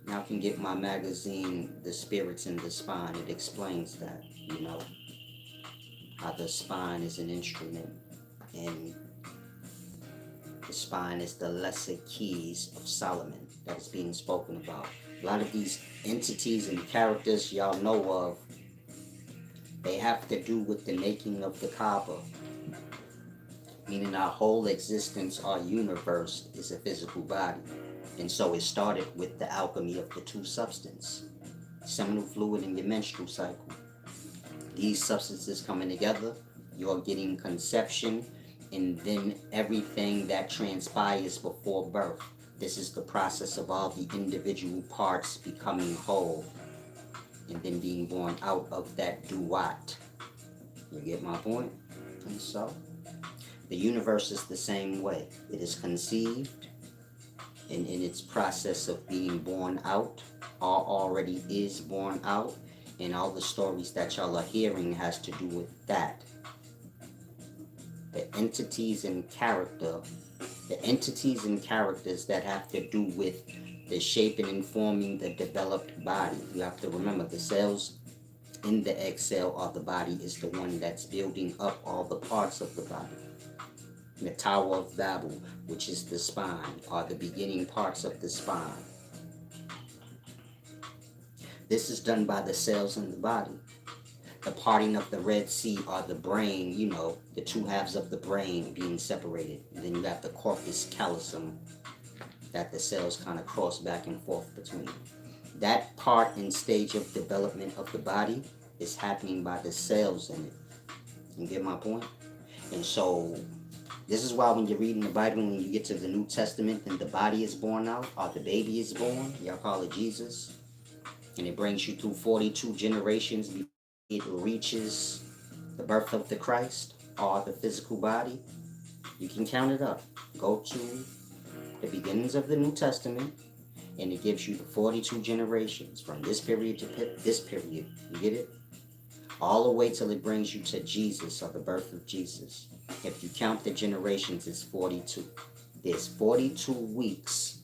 Now I can get my magazine, The Spirits in the Spine. It explains that, how the spine is an instrument, and the spine is the lesser keys of Solomon that is being spoken about. A lot of these entities and characters y'all know of, they have to do with the making of the Kaaba, meaning our whole existence, our universe, is a physical body. And so it started with the alchemy of the two substances, seminal fluid and your menstrual cycle. These substances coming together, you're getting conception, and then everything that transpires before birth. This is the process of all the individual parts becoming whole and then being born out of that duat. You get my point? And so, the universe is the same way. It is conceived, and in its process of being born out, or already is born out, and all the stories that y'all are hearing has to do with that. The entities and characters that have to do with the shaping and forming the developed body. You have to remember, the cells in the egg cell or the body is the one that's building up all the parts of the body. The Tower of Babel, which is the spine, are the beginning parts of the spine. This is done by the cells in the body. The parting of the Red Sea are the brain, the two halves of the brain being separated. And then you got the corpus callosum that the cells kind of cross back and forth between. That part and stage of development of the body is happening by the cells in it. You get my point? And so, this is why when you're reading the Bible, when you get to the New Testament and the body is born out, or the baby is born, y'all call it Jesus, and it brings you through 42 generations before it reaches the birth of the Christ, or the physical body. You can count it up. Go to the beginnings of the New Testament, and it gives you the 42 generations from this period to this period. You get it? All the way till it brings you to Jesus, or the birth of Jesus. If you count the generations, it's 42. There's 42 weeks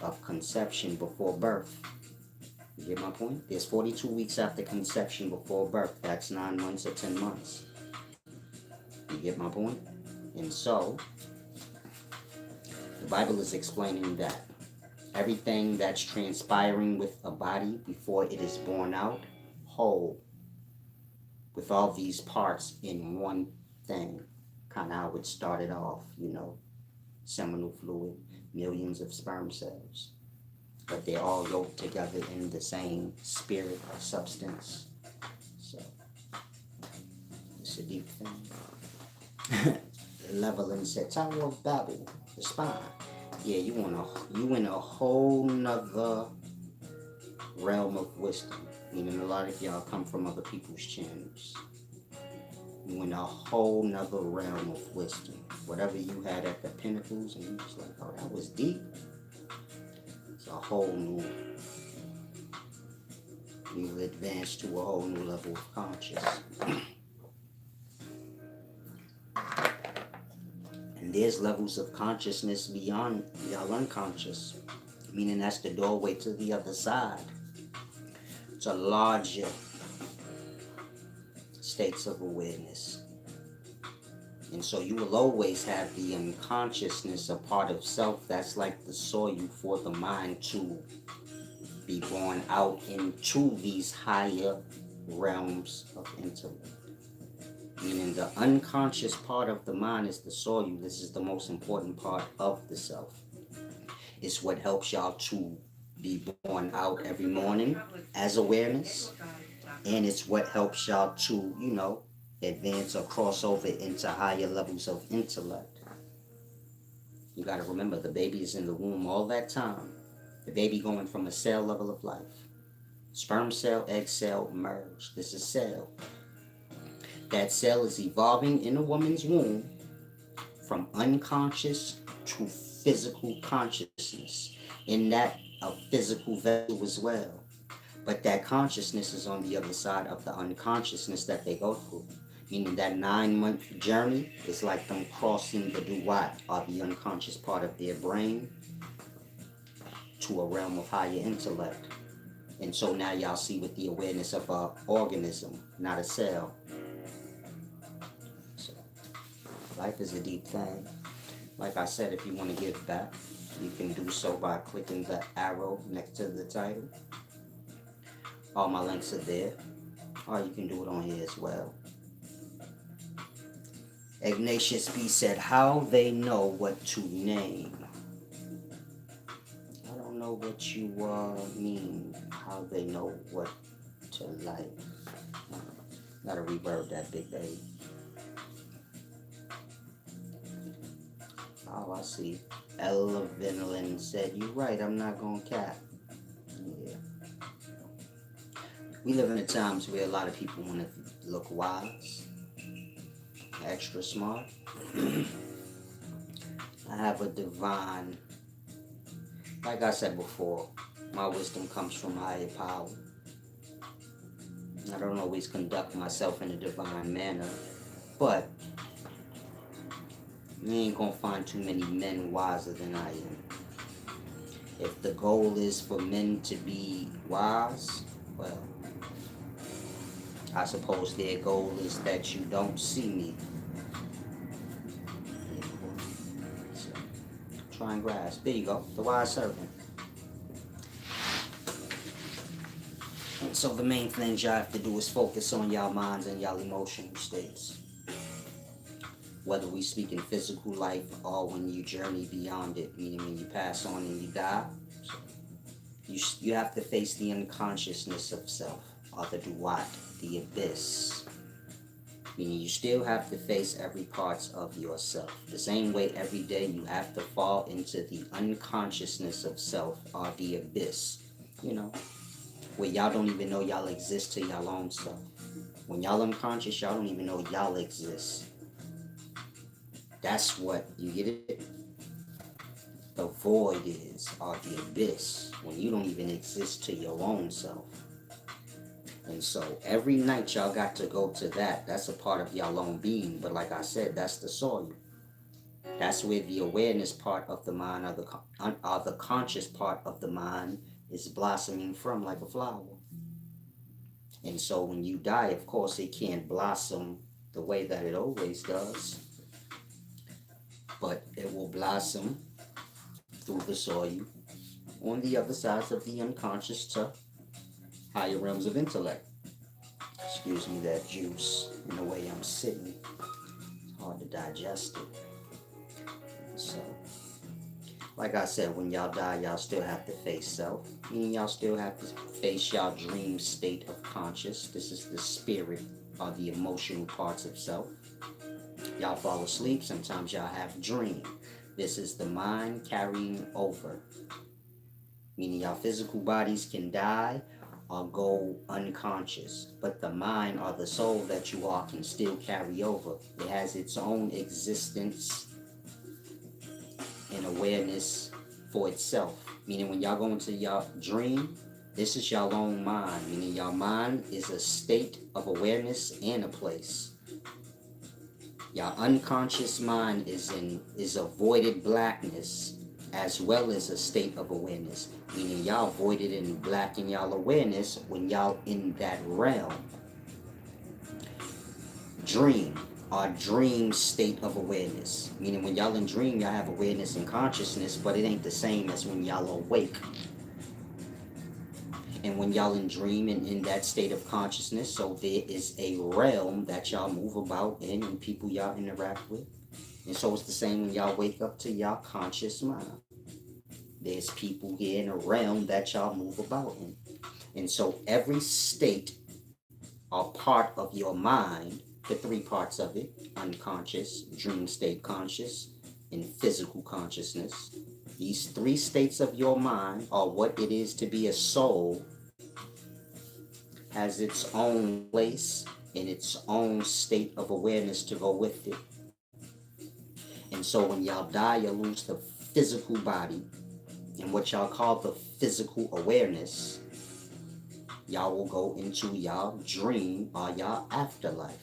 of conception before birth. You get my point? There's 42 weeks after conception before birth. That's 9 months or 10 months. You get my point? And so, the Bible is explaining that everything that's transpiring with a body before it is born out, whole, with all these parts in one thing. Kind of how it started off, seminal fluid, millions of sperm cells. But they're all yoked together in the same spirit or substance. So, it's a deep thing. Leveling said, Tower of Babel, the spine. Yeah, you in a whole nother realm of wisdom. Meaning a lot of y'all come from other people's channels. You in a whole nother realm of wisdom. Whatever you had at the pinnacles, and you was like, oh, that was deep. It's a whole new. You advance to a whole new level of conscious. And there's levels of consciousness beyond y'all unconscious. Meaning that's the doorway to the other side. It's a larger states of awareness. And so you will always have the unconsciousness, a part of self that's like the soil for the mind to be born out into these higher realms of intellect. Meaning the unconscious part of the mind is the soil. This is the most important part of the self. It's what helps y'all to be born out every morning as awareness. And it's what helps y'all to, advance or cross over into higher levels of intellect. You got to remember, the baby is in the womb all that time. The baby going from a cell level of life Sperm cell, egg cell merge. This is cell. That cell is evolving in a woman's womb from unconscious to physical consciousness. In that, a physical vessel as well. But that consciousness is on the other side of the unconsciousness that they go through. Meaning that 9-month journey is like them crossing the duat, or the unconscious part of their brain, to a realm of higher intellect. And so now y'all see with the awareness of an organism, not a cell. So life is a deep thing. Like I said, if you want to give back, you can do so by clicking the arrow next to the title. All my links are there. Or you can do it on here as well. Ignatius B said, how they know what to name. I don't know what you mean. How they know what to like. Gotta reverb that, big baby. Oh, I see. Ella Vinland said, you're right, I'm not gonna cap. Yeah. We live in the times where a lot of people want to look wise, extra smart. I have a divine, like I said before, my wisdom comes from higher power. I don't always conduct myself in a divine manner, but you ain't gonna find too many men wiser than I am. If the goal is for men to be wise, well, I suppose their goal is that you don't see me. So, try and grasp. There you go, the wise servant. And so the main things y'all have to do is focus on y'all minds and y'all emotional states. Whether we speak in physical life or when you journey beyond it, meaning when you pass on and you die, you have to face the unconsciousness of self, or the duat, the abyss. Meaning you still have to face every part of yourself. The same way every day you have to fall into the unconsciousness of self, or the abyss. You know, where y'all don't even know y'all exist to y'all own self. When y'all unconscious, y'all don't even know y'all exist. That's what, you get it? The void is, or the abyss, when you don't even exist to your own self. And so every night y'all got to go to that. That's a part of y'all own being. But like I said, that's the soil. That's where the awareness part of the mind, or the conscious part of the mind, is blossoming from, like a flower. And so when you die, of course, it can't blossom the way that it always does. But it will blossom through the soil on the other sides of the unconscious to higher realms of intellect. Excuse me, that juice and the way I'm sitting, it's hard to digest it. So, like I said, when y'all die, y'all still have to face self. Meaning y'all still have to face y'all dream state of conscious. This is the spirit, or the emotional parts of self. Y'all fall asleep, sometimes y'all have dream. This is the mind carrying over. Meaning y'all physical bodies can die or go unconscious, but the mind, or the soul that you are, can still carry over. It has its own existence and awareness for itself. Meaning when y'all go into y'all dream, this is y'all own mind. Meaning y'all mind is a state of awareness and a place. Your unconscious mind is a voided blackness, as well as a state of awareness. Meaning y'all voided in black in y'all awareness when y'all in that realm. Dream, or dream state of awareness. Meaning when y'all in dream, y'all have awareness and consciousness, but it ain't the same as when y'all awake. And when y'all in dream and in that state of consciousness, so there is a realm that y'all move about in and people y'all interact with. And so it's the same when y'all wake up to y'all conscious mind. There's people here in a realm that y'all move about in. And so every state or part of your mind, the three parts of it, unconscious, dream state conscious, and physical consciousness, these three states of your mind are what it is to be a soul has its own place and its own state of awareness to go with it. And so when y'all die, you lose the physical body and what y'all call the physical awareness. Y'all will go into y'all dream or y'all afterlife.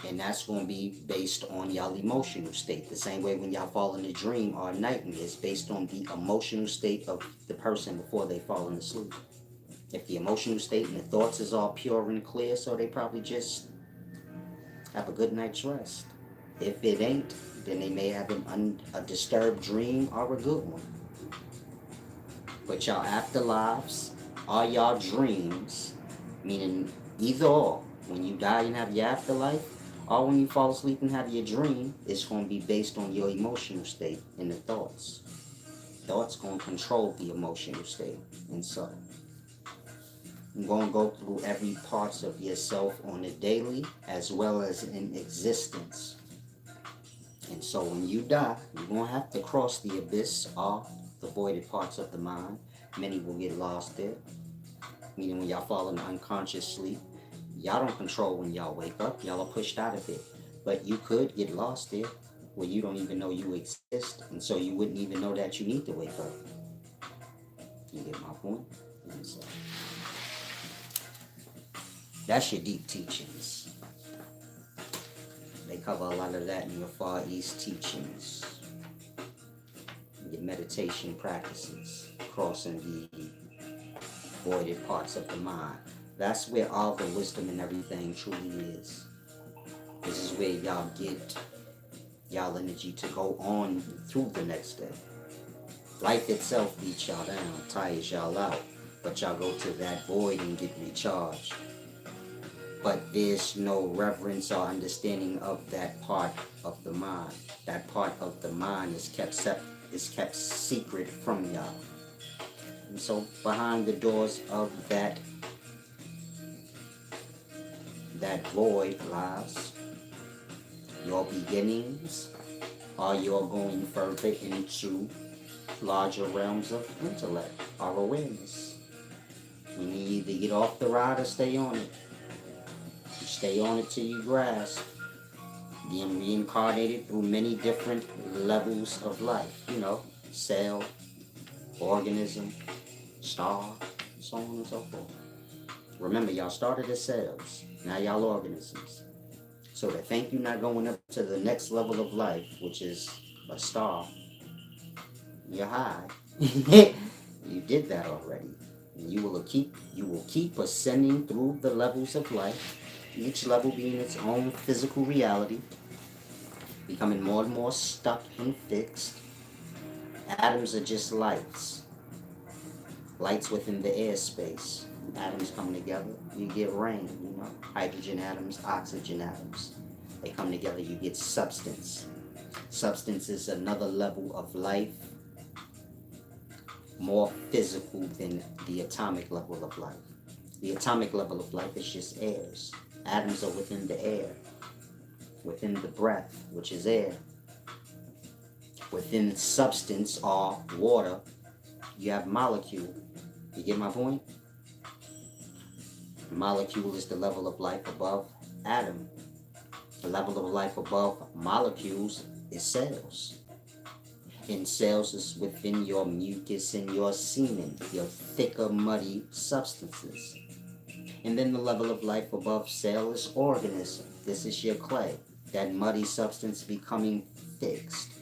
And that's going to be based on y'all emotional state. The same way when y'all fall in a dream or a nightmare, it's based on the emotional state of the person before they fall into sleep. If the emotional state and the thoughts is all pure and clear, so they probably just have a good night's rest. If it ain't, then they may have a disturbed dream or a good one. But y'all afterlives are y'all dreams, meaning either or. When you die and have your afterlife, or when you fall asleep and have your dream, it's going to be based on your emotional state and the thoughts. Thoughts going to control the emotional state. And so, I'm going to go through every parts of yourself on a daily as well as in existence. And so when you die, you're going to have to cross the abyss or the voided parts of the mind. Many will get lost there. Meaning when y'all fall into unconscious sleep, y'all don't control when y'all wake up. Y'all are pushed out of it. But you could get lost there where you don't even know you exist. And so you wouldn't even know that you need to wake up. You get my point? And so that's your deep teachings. They cover a lot of that in your Far East teachings. Your meditation practices, crossing the voided parts of the mind. That's where all the wisdom and everything truly is. This is where y'all get y'all energy to go on through the next day. Life itself beats y'all down, tires y'all out, but y'all go to that void and get recharged. But there's no reverence or understanding of that part of the mind. That part of the mind is kept secret from y'all. And so behind the doors of that void lies your beginnings, or you're going further into larger realms of intellect or awareness. You need to get off the ride or stay on it. You stay on it till you grasp. Being reincarnated through many different levels of life. Cell, organism, star, so on and so forth. Remember, y'all started as cells. Now y'all organisms. So to think you're not going up to the next level of life, which is a star, you're high. You did that already. You will keep ascending through the levels of life, each level being its own physical reality, becoming more and more stuck and fixed. Atoms are just lights. Lights within the airspace. Atoms come together, you get rain, hydrogen atoms, oxygen atoms. They come together, you get substance. Substance is another level of life, more physical than the atomic level of life. The atomic level of life is just airs. Atoms are within the air, within the breath, which is air. Within substance or water, you have molecule. You get my point? Molecule is the level of life above atom. The level of life above molecules is cells. And cells is within your mucus and your semen, your thicker, muddy substances. And then the level of life above cell is organism. This is your clay, that muddy substance becoming fixed.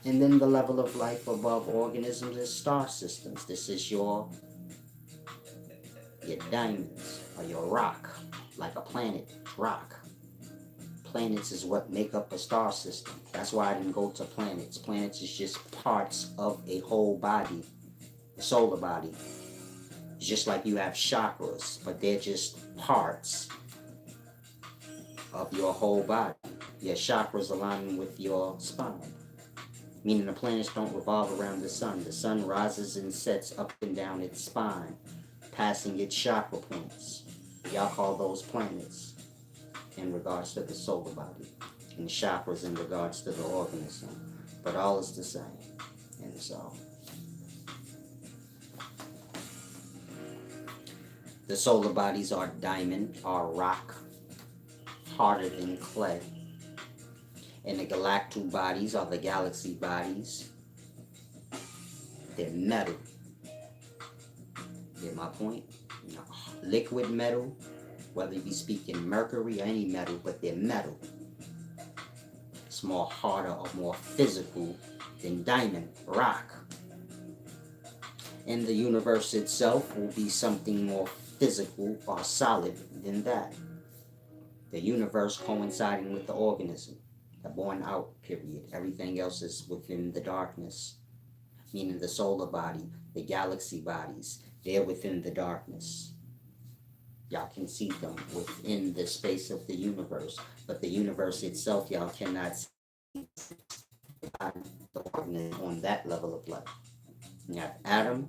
And then the level of life above organisms is star systems. This is your diamonds or your rock, like a planet, rock. Planets is what make up a star system. That's why I didn't go to planets. Planets is just parts of a whole body, a solar body. It's just like you have chakras, but they're just parts of your whole body. Your chakras aligning with your spine. Meaning the planets don't revolve around the sun. The sun rises and sets up and down its spine, passing its chakra points. Y'all call those planets in regards to the solar body, and chakras in regards to the organism. But all is the same. And so The solar bodies are diamond, are rock, harder than clay. And the galactic bodies are the galaxy bodies. They're metal. Get my point? You know, liquid metal, whether you be speaking mercury or any metal, but they're metal. It's more harder or more physical than diamond, rock. And the universe itself will be something more physical or solid than that. The universe coinciding with the organism, the born out period. Everything else is within the darkness, meaning the solar body, the galaxy bodies, they're within the darkness. Y'all can see them within the space of the universe, but the universe itself, y'all cannot see the organism on that level of life. You have atom,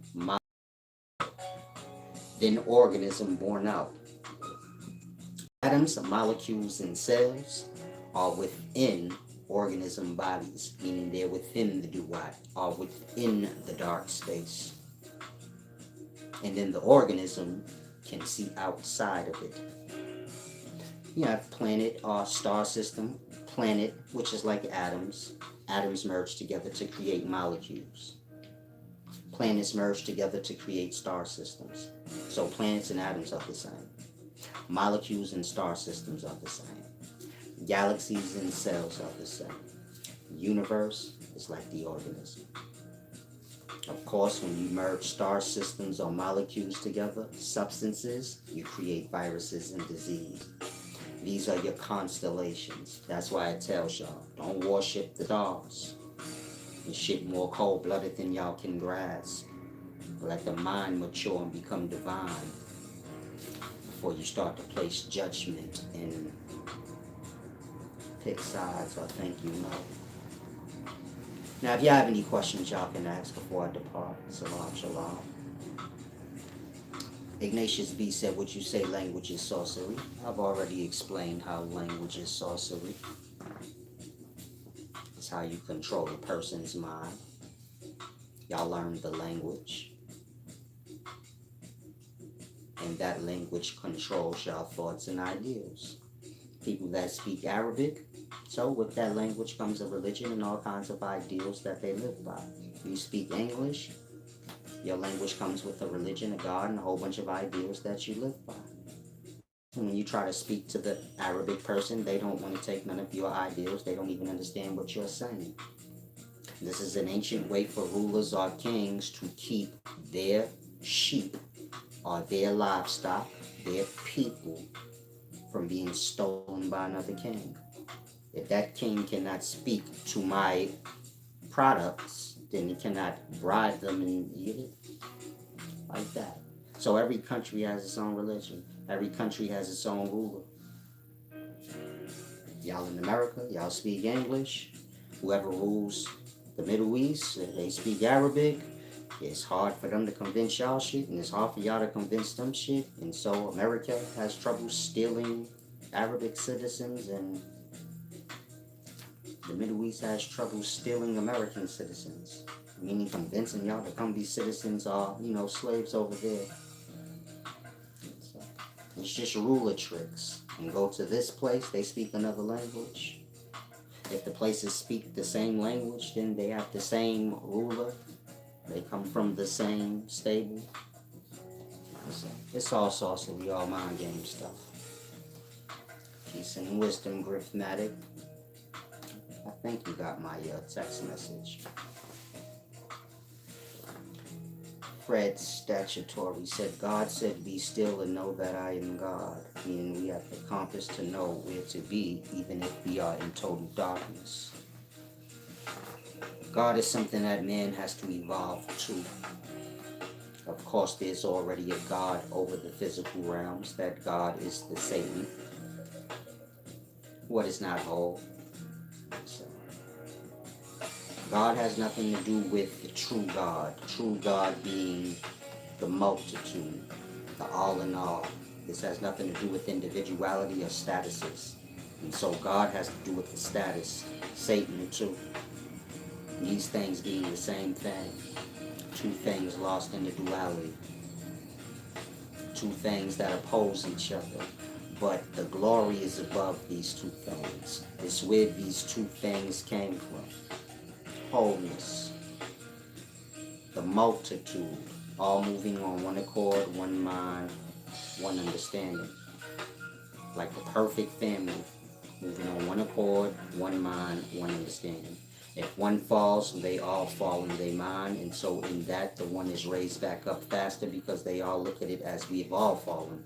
then organism born out. Atoms, molecules, and cells are within organism bodies, meaning they're within the duat, are within the dark space. And then the organism can see outside of it. You have planet or star system, planet, which is like atoms. Atoms merge together to create molecules. Planets merge together to create star systems. So planets and atoms are the same. Molecules and star systems are the same. Galaxies and cells are the same. Universe is like the organism. Of course, when you merge star systems or molecules together, substances, you create viruses and disease. These are your constellations. That's why it tells y'all, don't worship the stars. This shit more cold-blooded than y'all can grasp. Let the mind mature and become divine before you start to place judgment and pick sides or think you know. Now, if y'all have any questions, y'all can ask before I depart. Salam, shalom. Ignatius B. said, would you say language is sorcery? I've already explained how language is sorcery. It's how you control a person's mind. Y'all learn the language. And that language controls y'all thoughts and ideals. People that speak Arabic, so with that language comes a religion and all kinds of ideals that they live by. You speak English, your language comes with a religion, a God, and a whole bunch of ideals that you live by. And when you try to speak to the Arabic person, they don't want to take none of your ideals. They don't even understand what you're saying. This is an ancient way for rulers or kings to keep their sheep or their livestock, their people, from being stolen by another king. If that king cannot speak to my products, then he cannot bribe them and get it like that. So every country has its own religion. Every country has its own ruler. Y'all in America, y'all speak English. Whoever rules the Middle East, if they speak Arabic, it's hard for them to convince y'all shit, and it's hard for y'all to convince them shit. And so America has trouble stealing Arabic citizens, and the Middle East has trouble stealing American citizens, meaning convincing y'all to come be citizens or, slaves over there. So it's just ruler tricks. And go to this place, they speak another language. If the places speak the same language, then they have the same ruler. They come from the same stable. So it's all sorcery, all mind game stuff. Peace and wisdom, Griffmatic. I think you got my text message. Fred Statutory said, God said, be still and know that I am God. Meaning we have the compass to know where to be, even if we are in total darkness. God is something that man has to evolve to. Of course, there's already a God over the physical realms. That God is the Satan. What is not whole. So, God has nothing to do with the true God. True God being the multitude, the all in all. This has nothing to do with individuality or statuses. And so God has to do with the status. Satan too. These things being the same thing. Two things lost in the duality. two things that oppose each other. But the glory is above these two things. It's where these two things came from. Wholeness, the multitude, all moving on one accord, one mind, one understanding. Like the perfect family, moving on one accord, one mind, one understanding. If one falls, they all fall in their mind, and so in that, the one is raised back up faster because they all look at it as we've all fallen.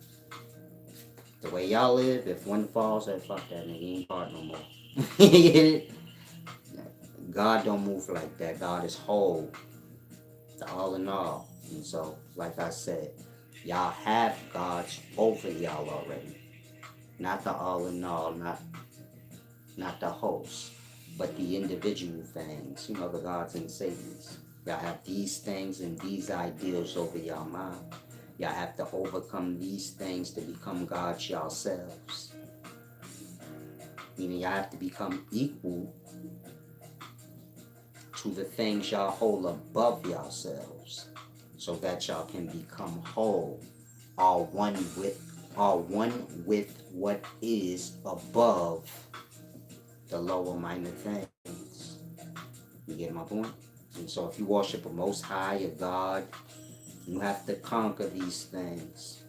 The way y'all live, if one falls, then fuck that nigga, he ain't part no more. You get it? God don't move like that. God is whole, the all in all. And so, like I said, y'all have gods over y'all already. Not the all in all, not the host, but the individual things, you know, the gods and Satans. Y'all have these things and these ideals over y'all mind. Y'all have to overcome these things to become gods yourselves. Meaning y'all have to become equal to the things y'all hold above yourselves so that y'all can become whole, all one with what is above the lower minor things. You get my point? And so if you worship a most high, a God, you have to conquer these things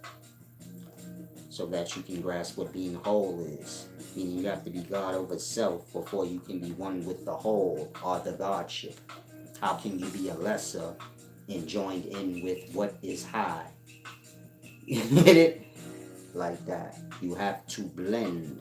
so that you can grasp what being whole is. Meaning you have to be God over self before you can be one with the whole or the Godship. How can you be a lesser and joined in with what is high? You get it? Like that. You have to blend.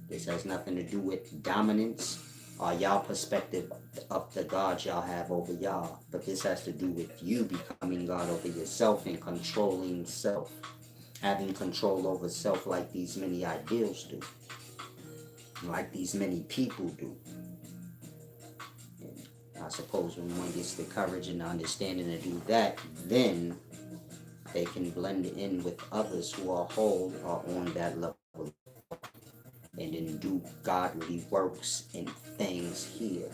This has nothing to do with dominance or y'all perspective of the God y'all have over y'all. But this has to do with you becoming God over yourself and controlling self. Having control over self like these many ideals do. Like these many people do. And I suppose when one gets the courage and the understanding to do that, then they can blend in with others who are whole or on that level. And then do godly works and things here.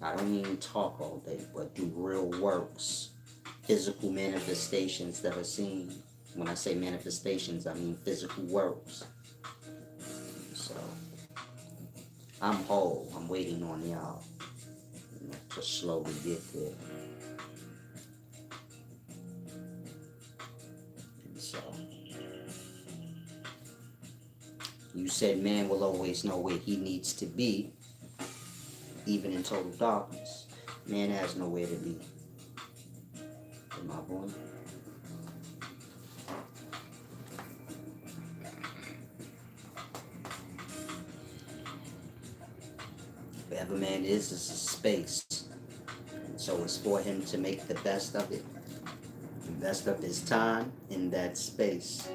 I don't mean talk all day, but do real works. Physical manifestations that are seen. When I say manifestations, I mean physical works. So, I'm whole. I'm waiting on y'all, you know, to slowly get there. And so, you said man will always know where he needs to be, even in total darkness. Man has nowhere to be. Am I born? Wherever man is a space. And so it's for him to make the best of it. The best of his time in that space.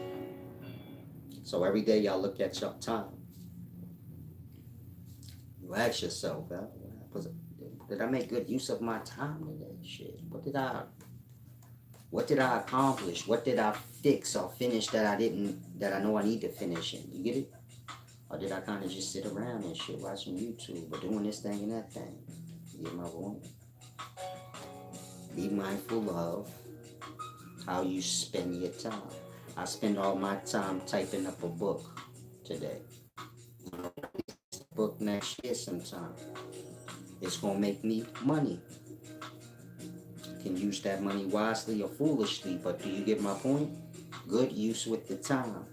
So every day y'all look at your time. You ask yourself, did I make good use of my time today? Shit. What did I accomplish? What did I fix or finish that I know I need to finish in? You get it? Or did I kind of just sit around and shit watching YouTube or doing this thing and that thing? You get my point? Be mindful of how you spend your time. I spend all my time typing up a book today. Book next year sometime. It's gonna make me money. Can use that money wisely or foolishly, but do you get my point? Good use with the time.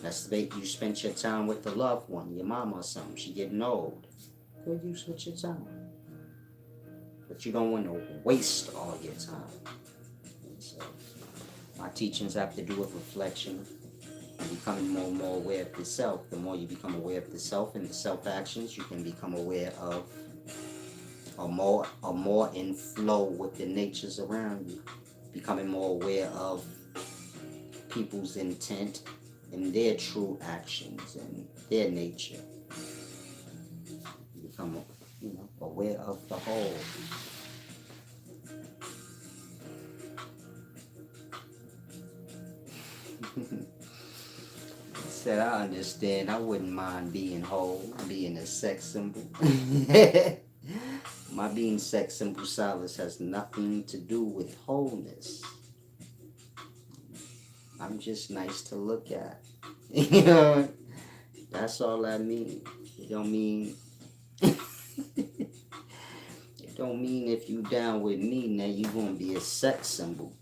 That's the you spent your time with the loved one, your mama or something. She getting old. Good use with your time. But you don't want to waste all your time. And so my teachings have to do with reflection and becoming more and more aware of the self. The more you become aware of the self and the self actions, you can become aware of or more in flow with the natures around you. Becoming more aware of people's intent and their true actions and their nature. Become, aware of the whole. Said I understand. I wouldn't mind being whole, being a sex symbol. My being sex symbol Silas has nothing to do with wholeness. I'm just nice to look at. You know, that's all that means. It don't mean it don't mean if you down with me now you gonna be a sex symbol.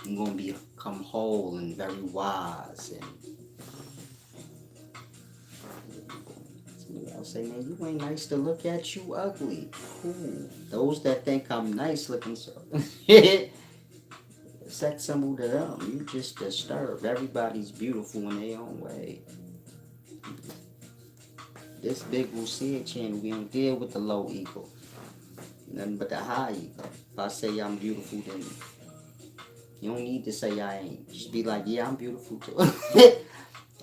You're gonna become whole and very wise and I'll say, man, you ain't nice to look at, you ugly. Cool. Those that think I'm nice looking so sex symbol to them. You just disturbed. Everybody's beautiful in their own way. This big Lucia channel, we don't deal with the low ego. Nothing but the high ego. If I say I'm beautiful, then you don't need to say I ain't. Just be like, yeah, I'm beautiful too.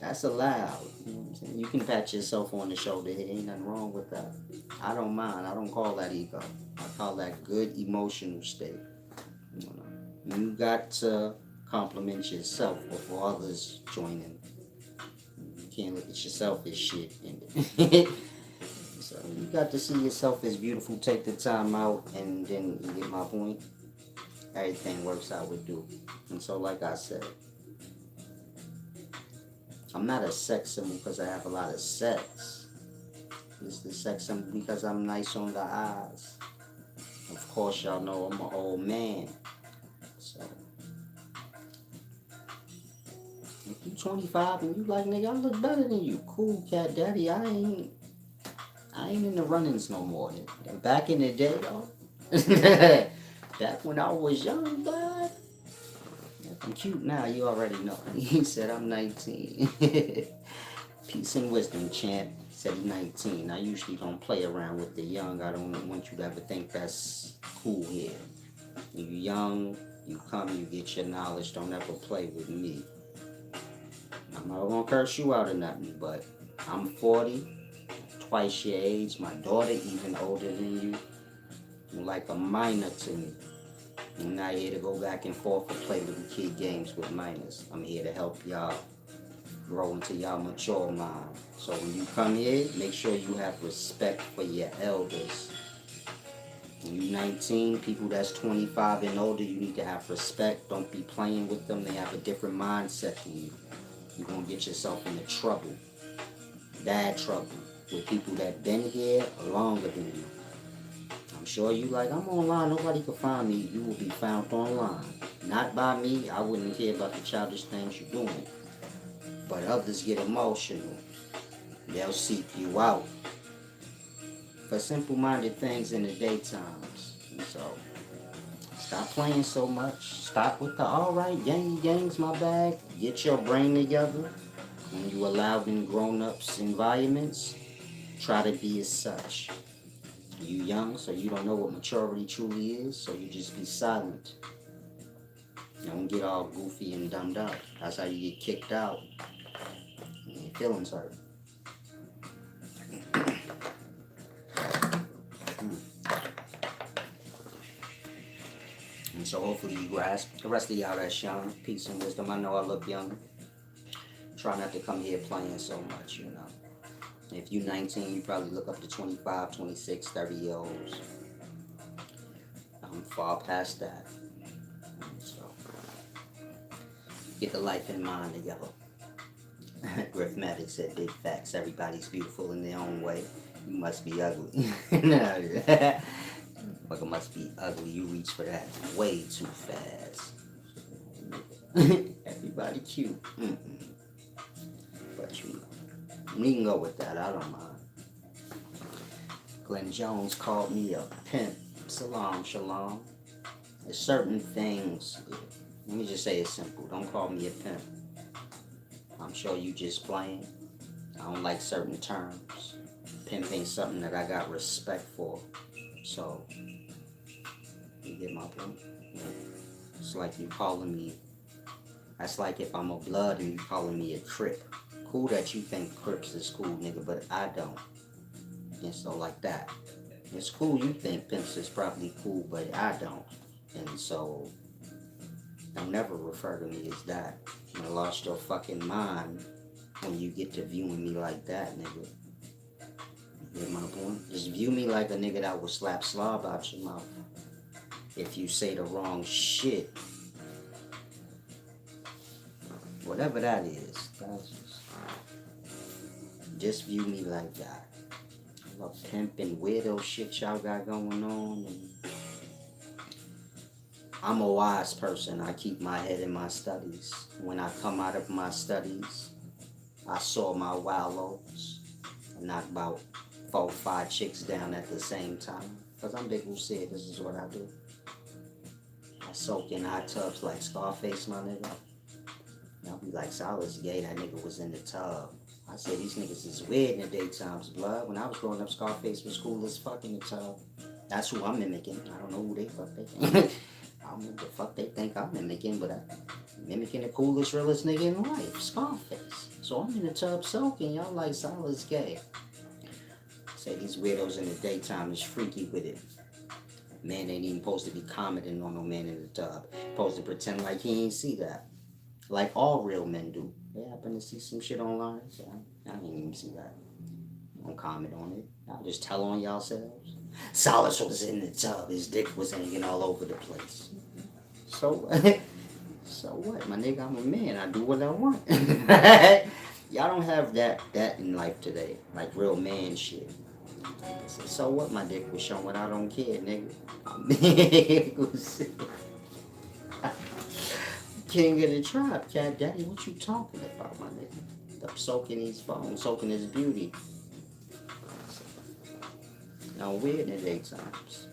That's allowed. You know what I'm saying? You can pat yourself on the shoulder. There ain't nothing wrong with that. I don't mind. I don't call that ego. I call that good emotional state. You know, you got to compliment yourself before others join in. You can't look at yourself as shit. So you got to see yourself as beautiful. Take the time out, and then you get my point. Everything works out with due. And so, like I said, I'm not a sex symbol because I have a lot of sex. It's the sex symbol because I'm nice on the eyes. Of course, y'all know I'm an old man. So, if you 25 and you like, nigga, I look better than you. Cool, cat daddy. I ain't in the runnings no more. Back in the day, though. Back when I was young, bud. I'm cute now, you already know. He said I'm 19. Peace and wisdom, champ. Said he's 19. I usually don't play around with the young. I don't want you to ever think that's cool here. You young, you come, you get your knowledge. Don't ever play with me. I'm not gonna curse you out or nothing, but I'm 40, twice your age. My daughter even older than you. You're like a minor to me. I'm not here to go back and forth or play little kid games with minors. I'm here to help y'all grow into y'all mature mind. So when you come here, make sure you have respect for your elders. When you 19, people that's 25 and older, you need to have respect. Don't be playing with them. They have a different mindset than you. You're going to get yourself into trouble. Bad trouble. With people that been here longer than you. I'm sure you like, I'm online, nobody can find me. You will be found online. Not by me. I wouldn't care about the childish things you're doing. But others get emotional. They'll seek you out for simple-minded things in the daytimes. And so, stop playing so much. Stop with the, alright, gang's my bag. Get your brain together. When you allowed in grown-ups environments, try to be as such. You young, so you don't know what maturity truly is, so you just be silent. Don't get all goofy and dumbed up. That's how you get kicked out. And your feelings hurt. And so hopefully you grasp. The rest of y'all that's young, peace and wisdom. I know I look young. Try not to come here playing so much, you know. If you're 19, you probably look up to 25, 26, 30-year-olds. I'm far past that. So, get the life in mind together. Griffmatic said big facts. Everybody's beautiful in their own way. You must be ugly. Motherfucker must be ugly. You reach for that way too fast. Everybody cute. But you know, we can go with that. I don't mind. Glenn Jones called me a pimp. Salam, shalom. There's certain things. Let me just say it simple. Don't call me a pimp. I'm sure you just playing. I don't like certain terms. Pimp ain't something that I got respect for. So, you get my point? Yeah. It's like you calling me. That's like if I'm a blood and you calling me a crip. Cool that you think crips is cool, nigga, but I don't. And so like that. It's cool you think pimps is probably cool, but I don't. And so, don't never refer to me as that. You lost your fucking mind when you get to viewing me like that, nigga. You get my point? Just view me like a nigga that will slap slob out your mouth. If you say the wrong shit, whatever that is. Just view me like that. A pimp and weirdo shit y'all got going on. And I'm a wise person. I keep my head in my studies. When I come out of my studies, I saw my wild oats and knock about 4 or 5 chicks down at the same time. Because I'm big who said this is what I do. I soak in hot tubs like Scarface, my nigga. Y'all be like, so I was gay, that nigga was in the tub. I said, these niggas is weird in the daytimes, blood. When I was growing up, Scarface was cool as fuck in the tub. That's who I'm mimicking. I don't know who they fuck they think. I don't know what the fuck they think I'm mimicking, but I'm mimicking the coolest, realest nigga in life, Scarface. So I'm in the tub soaking, y'all like, Silas gay. Say these weirdos in the daytime is freaky with it. Man ain't even supposed to be commenting on no man in the tub. Supposed to pretend like he ain't see that. Like all real men do. They happen to see some shit online, so I didn't even see that. Don't comment on it. Y'all just tell on yourselves. Silas was in the tub. His dick was hanging all over the place. So, so what? My nigga, I'm a man. I do what I want. Y'all don't have that in life today. Like real man shit. So what? My dick was showing. I don't care, nigga. King of the tribe, cat daddy. What you talking about, my nigga? I'm soaking his phone, soaking his beauty. Now weird in the daytimes.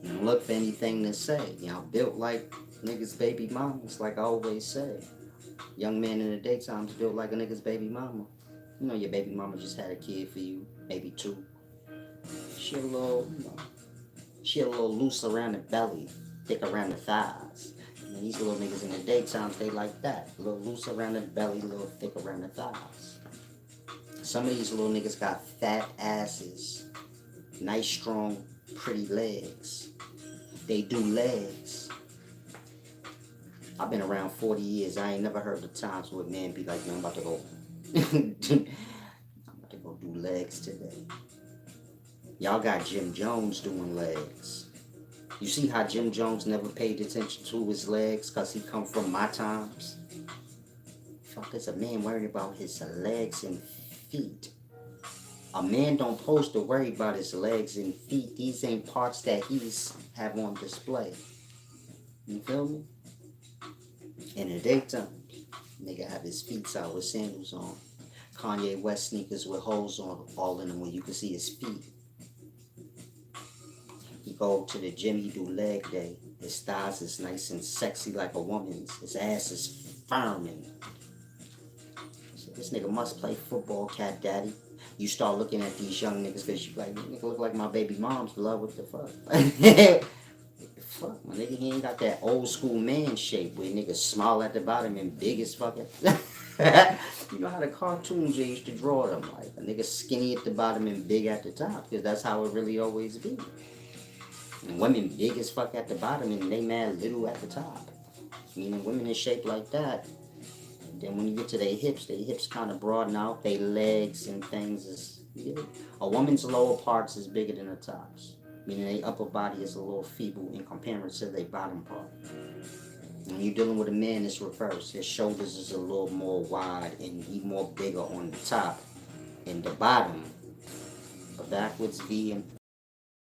You don't look for anything to say. You know, built like niggas' baby mamas, like I always say. Young man in the daytime's built like a nigga's baby mama. You know your baby mama just had a kid for you, maybe 2. She a little, she a little loose around the belly, thick around the thighs. And these little niggas in the daytime, they like that. A little loose around the belly, a little thick around the thighs. Some of these little niggas got fat asses, nice, strong, pretty legs. They do legs. I've been around 40 years. I ain't never heard the times where men be like, man, I'm about to go. I'm about to go do legs today. Y'all got Jim Jones doing legs. You see how Jim Jones never paid attention to his legs because he come from my times? Fuck is a man worried about his legs and feet? A man don't supposed to worry about his legs and feet. These ain't parts that he's have on display. You feel me? In the daytime, nigga have his feet out with sandals on. Kanye West sneakers with holes on all in them where you can see his feet. He go to the gym, he do leg day. His thighs is nice and sexy like a woman's. His ass is firm and this nigga must play football, cat daddy. You start looking at these young niggas because you like, nigga look like my baby mom's blood, what the fuck? Fuck, my nigga, he ain't got that old school man shape where niggas small at the bottom and big as fucking. You know how the cartoons they used to draw them, like a nigga skinny at the bottom and big at the top, because that's how it really always be. And women big as fuck at the bottom and they mad little at the top. Meaning women is shaped like that. And then when you get to their hips kind of broaden out, their legs and things is, yeah. A woman's lower parts is bigger than her tops. Meaning their upper body is a little feeble in comparison to their bottom part. When you're dealing with a man, it's reversed. His shoulders is a little more wide and he more bigger on the top. And the bottom, a backwards V and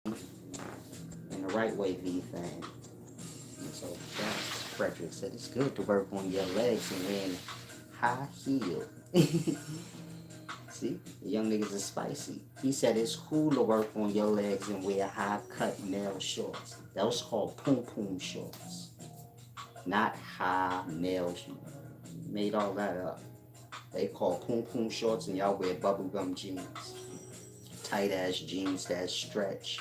the right way V thing. And so that's Frederick said it's good to work on your legs and wearing high heel. See, the young niggas is spicy. He said it's cool to work on your legs and wear high cut male shorts. Those called poom poom shorts. Not high male shorts. Made all that up. They call poom poom shorts and y'all wear bubblegum jeans. Tight ass jeans that stretch.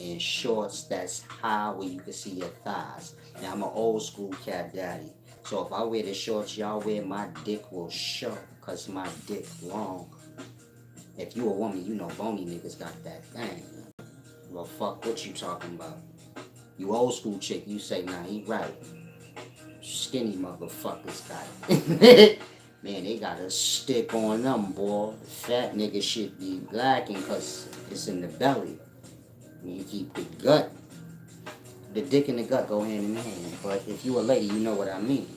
And shorts that's high where you can see your thighs. Now I'm an old school cat daddy. So if I wear the shorts y'all wear, my dick will show. Cause my dick long. If you a woman, you know bony niggas got that thing. Well, fuck what you talking about. You old school chick, you say, nah, he right. Skinny motherfuckers got it. Man, they got a stick on them, boy. Fat nigga shit be lacking cause it's in the belly. You keep the gut. The dick and the gut go hand in hand. But if you a lady, you know what I mean.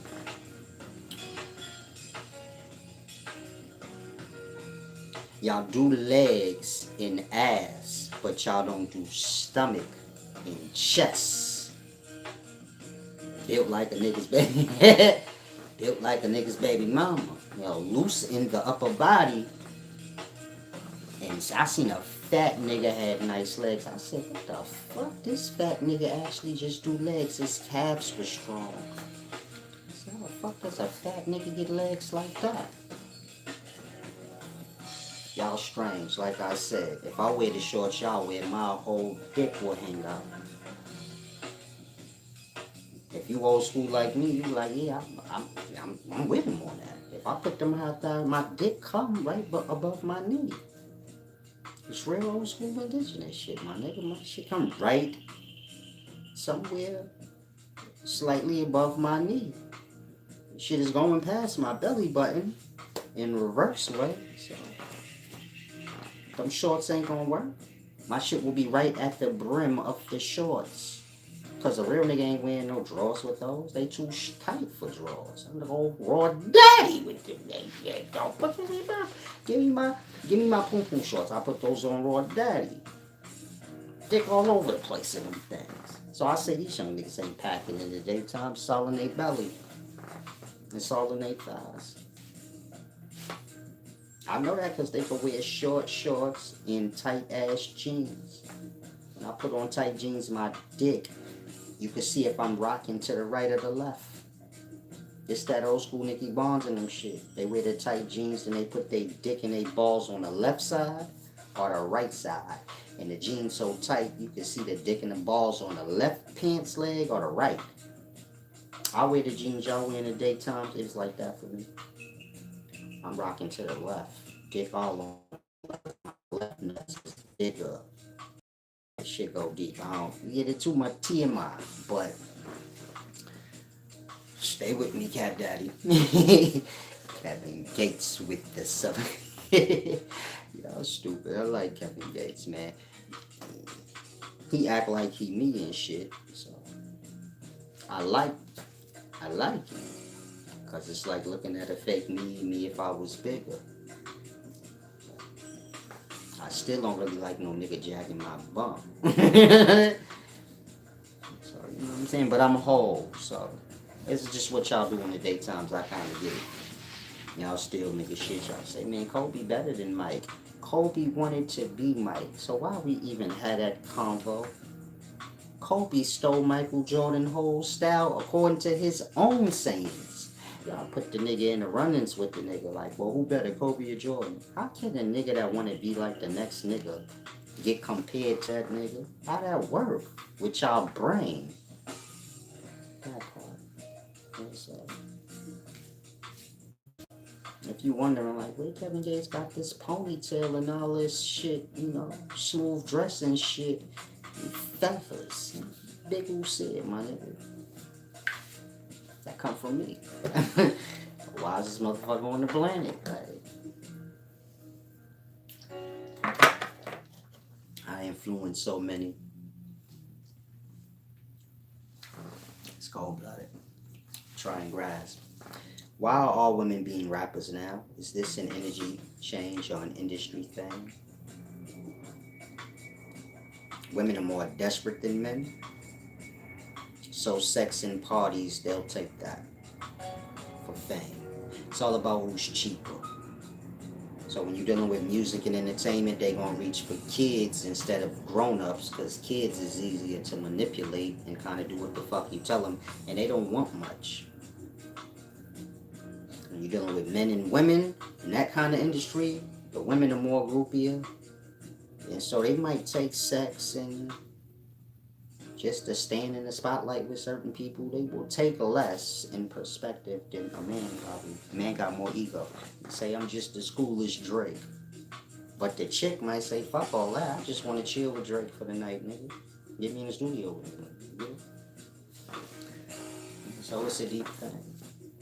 Y'all do legs and ass, but y'all don't do stomach and chest. Built like a nigga's baby. Built like a nigga's baby mama. You know, loose in the upper body. And I seen a fat nigga had nice legs. I said, what the fuck? This fat nigga actually just do legs. His calves were strong. I said, how the fuck does a fat nigga get legs like that? Y'all strange, like I said. If I wear the shorts y'all wear, my whole dick will hang out. If you old school like me, you like, yeah, I'm with him on that. If I put them out there, my dick come right above my knee. It's real old school indigenous shit, my nigga. My shit come right somewhere slightly above my knee. Shit is going past my belly button in reverse way. So them shorts ain't gonna work. My shit will be right at the brim of the shorts. Cause a real nigga ain't wearing no drawers with those. They too tight for drawers. I'm gonna go raw daddy with them. Don't put them in my. Give me my poo poo shorts. I put those on raw daddy. Dick all over the place in them things. So I say these young niggas ain't packing in the daytime, selling their belly and selling their thighs. I know that because they can wear short shorts and tight ass jeans. When I put on tight jeans, my dick, you can see if I'm rocking to the right or the left. It's that old school Nicky Barnes and them shit. They wear the tight jeans and they put their dick and their balls on the left side or the right side. And the jeans so tight, you can see the dick and the balls on the left pants leg or the right. I wear the jeans y'all wear in the daytime. It's like that for me. I'm rocking to the left. Dick all on the left nuts is bigger. That shit go deep. I don't get it too much TMI, but stay with me, Cat Daddy. Kevin Gates with the sub. Y'all stupid. I like Kevin Gates, man. He act like he me and shit. So I like him. Cause it's like looking at a fake me if I was bigger. I still don't really like no nigga jagging my bum. So you know what I'm saying? But I'm whole, so this is just what y'all do in the daytimes. I kinda get it. Y'all still nigga shit. Y'all say, man, Kobe better than Mike. Kobe wanted to be Mike. So why we even had that convo? Kobe stole Michael Jordan's whole style according to his own sayings. Y'all put the nigga in the run-ins with the nigga like, well, who better, Kobe or Jordan? How can a nigga that want to be like the next nigga get compared to that nigga? How that work with y'all brain? That part. If you wondering like, where Kevin Gates got this ponytail and all this shit, you know, smooth dressing shit, and feathers, and big old shit, my nigga. That come from me. Wisest motherfucker on the planet, right? I influence so many. It's cold-blooded. Try and grasp. Why are all women being rappers now? Is this an energy change or an industry thing? Women are more desperate than men. So sex and parties, they'll take that for fame. It's all about who's cheaper. So when you're dealing with music and entertainment, they're going to reach for kids instead of grown-ups, because kids is easier to manipulate and kind of do what the fuck you tell them, and they don't want much. When you're dealing with men and women in that kind of industry, the women are more groupier, and so they might take sex and just to stand in the spotlight with certain people, they will take less in perspective than a man probably. A man got more ego. They say, I'm just as cool as Drake. But the chick might say, fuck all that. I just want to chill with Drake for the night, nigga. Get me in the studio with him. So it's a deep thing.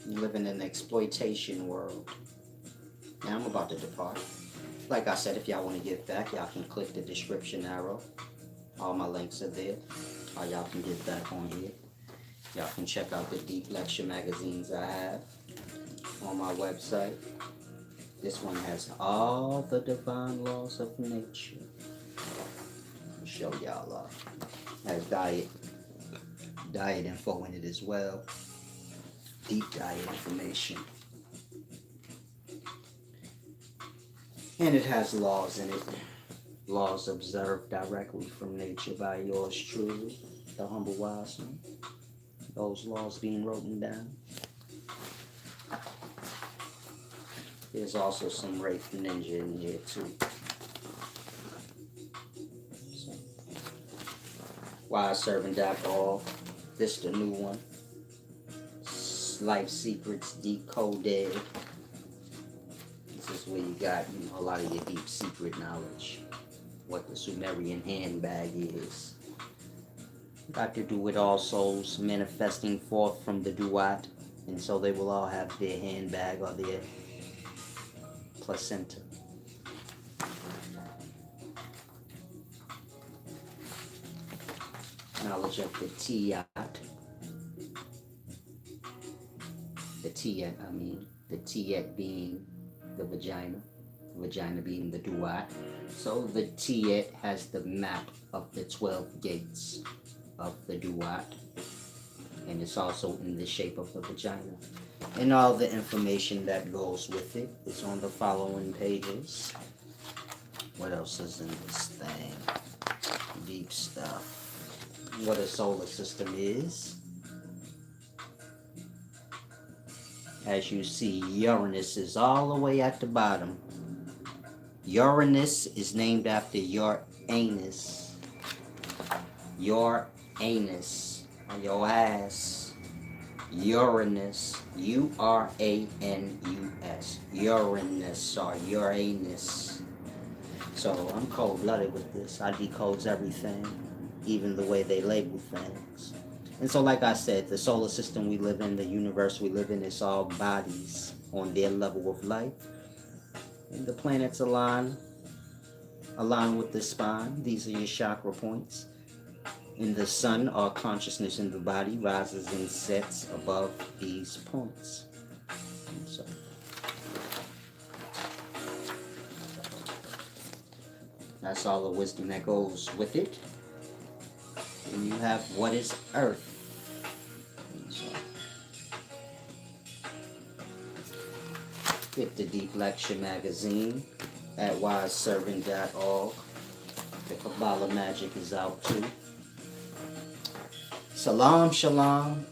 You live in an exploitation world. Now I'm about to depart. Like I said, if y'all want to give back, y'all can click the description arrow. All my links are there. Or y'all can get back on here. Y'all can check out the deep lecture magazines I have on my website. This one has all the divine laws of nature. I'll show y'all off. Has diet info in it as well. Deep diet information. And it has laws in it. Laws observed directly from nature by yours truly, the humble wise one. Those laws being written down. There's also some Wraith Ninja in here too. So, wiseservant.org. This the new one. Life Secrets Decoded. This is where you got, a lot of your deep secret knowledge. What the Sumerian handbag is. Got to do with all souls manifesting forth from the duat, and so they will all have their handbag or their placenta. Knowledge of the Tiat. The Tiat being the vagina being the duat. So the Tiat has the map of the 12 gates of the duat, and it's also in the shape of the vagina. And all the information that goes with it is on the following pages. What else is in this thing? Deep stuff. What a solar system is. As you see, Uranus is all the way at the bottom. Uranus is named after your anus. Your anus. Your ass. Uranus. Uranus. Uranus or Uranus. So I'm cold-blooded with this. I decodes everything, even the way they label things. And so, like I said, the solar system we live in, the universe we live in, it's all bodies on their level of life. And the planets align with the spine. These are your chakra points. And the sun, our consciousness in the body, rises and sets above these points. And so, that's all the wisdom that goes with it. And you have what is Earth. So, get the Deep Lecture magazine at wiseservant.org. The Kabbalah Magic is out too. Salam, shalom.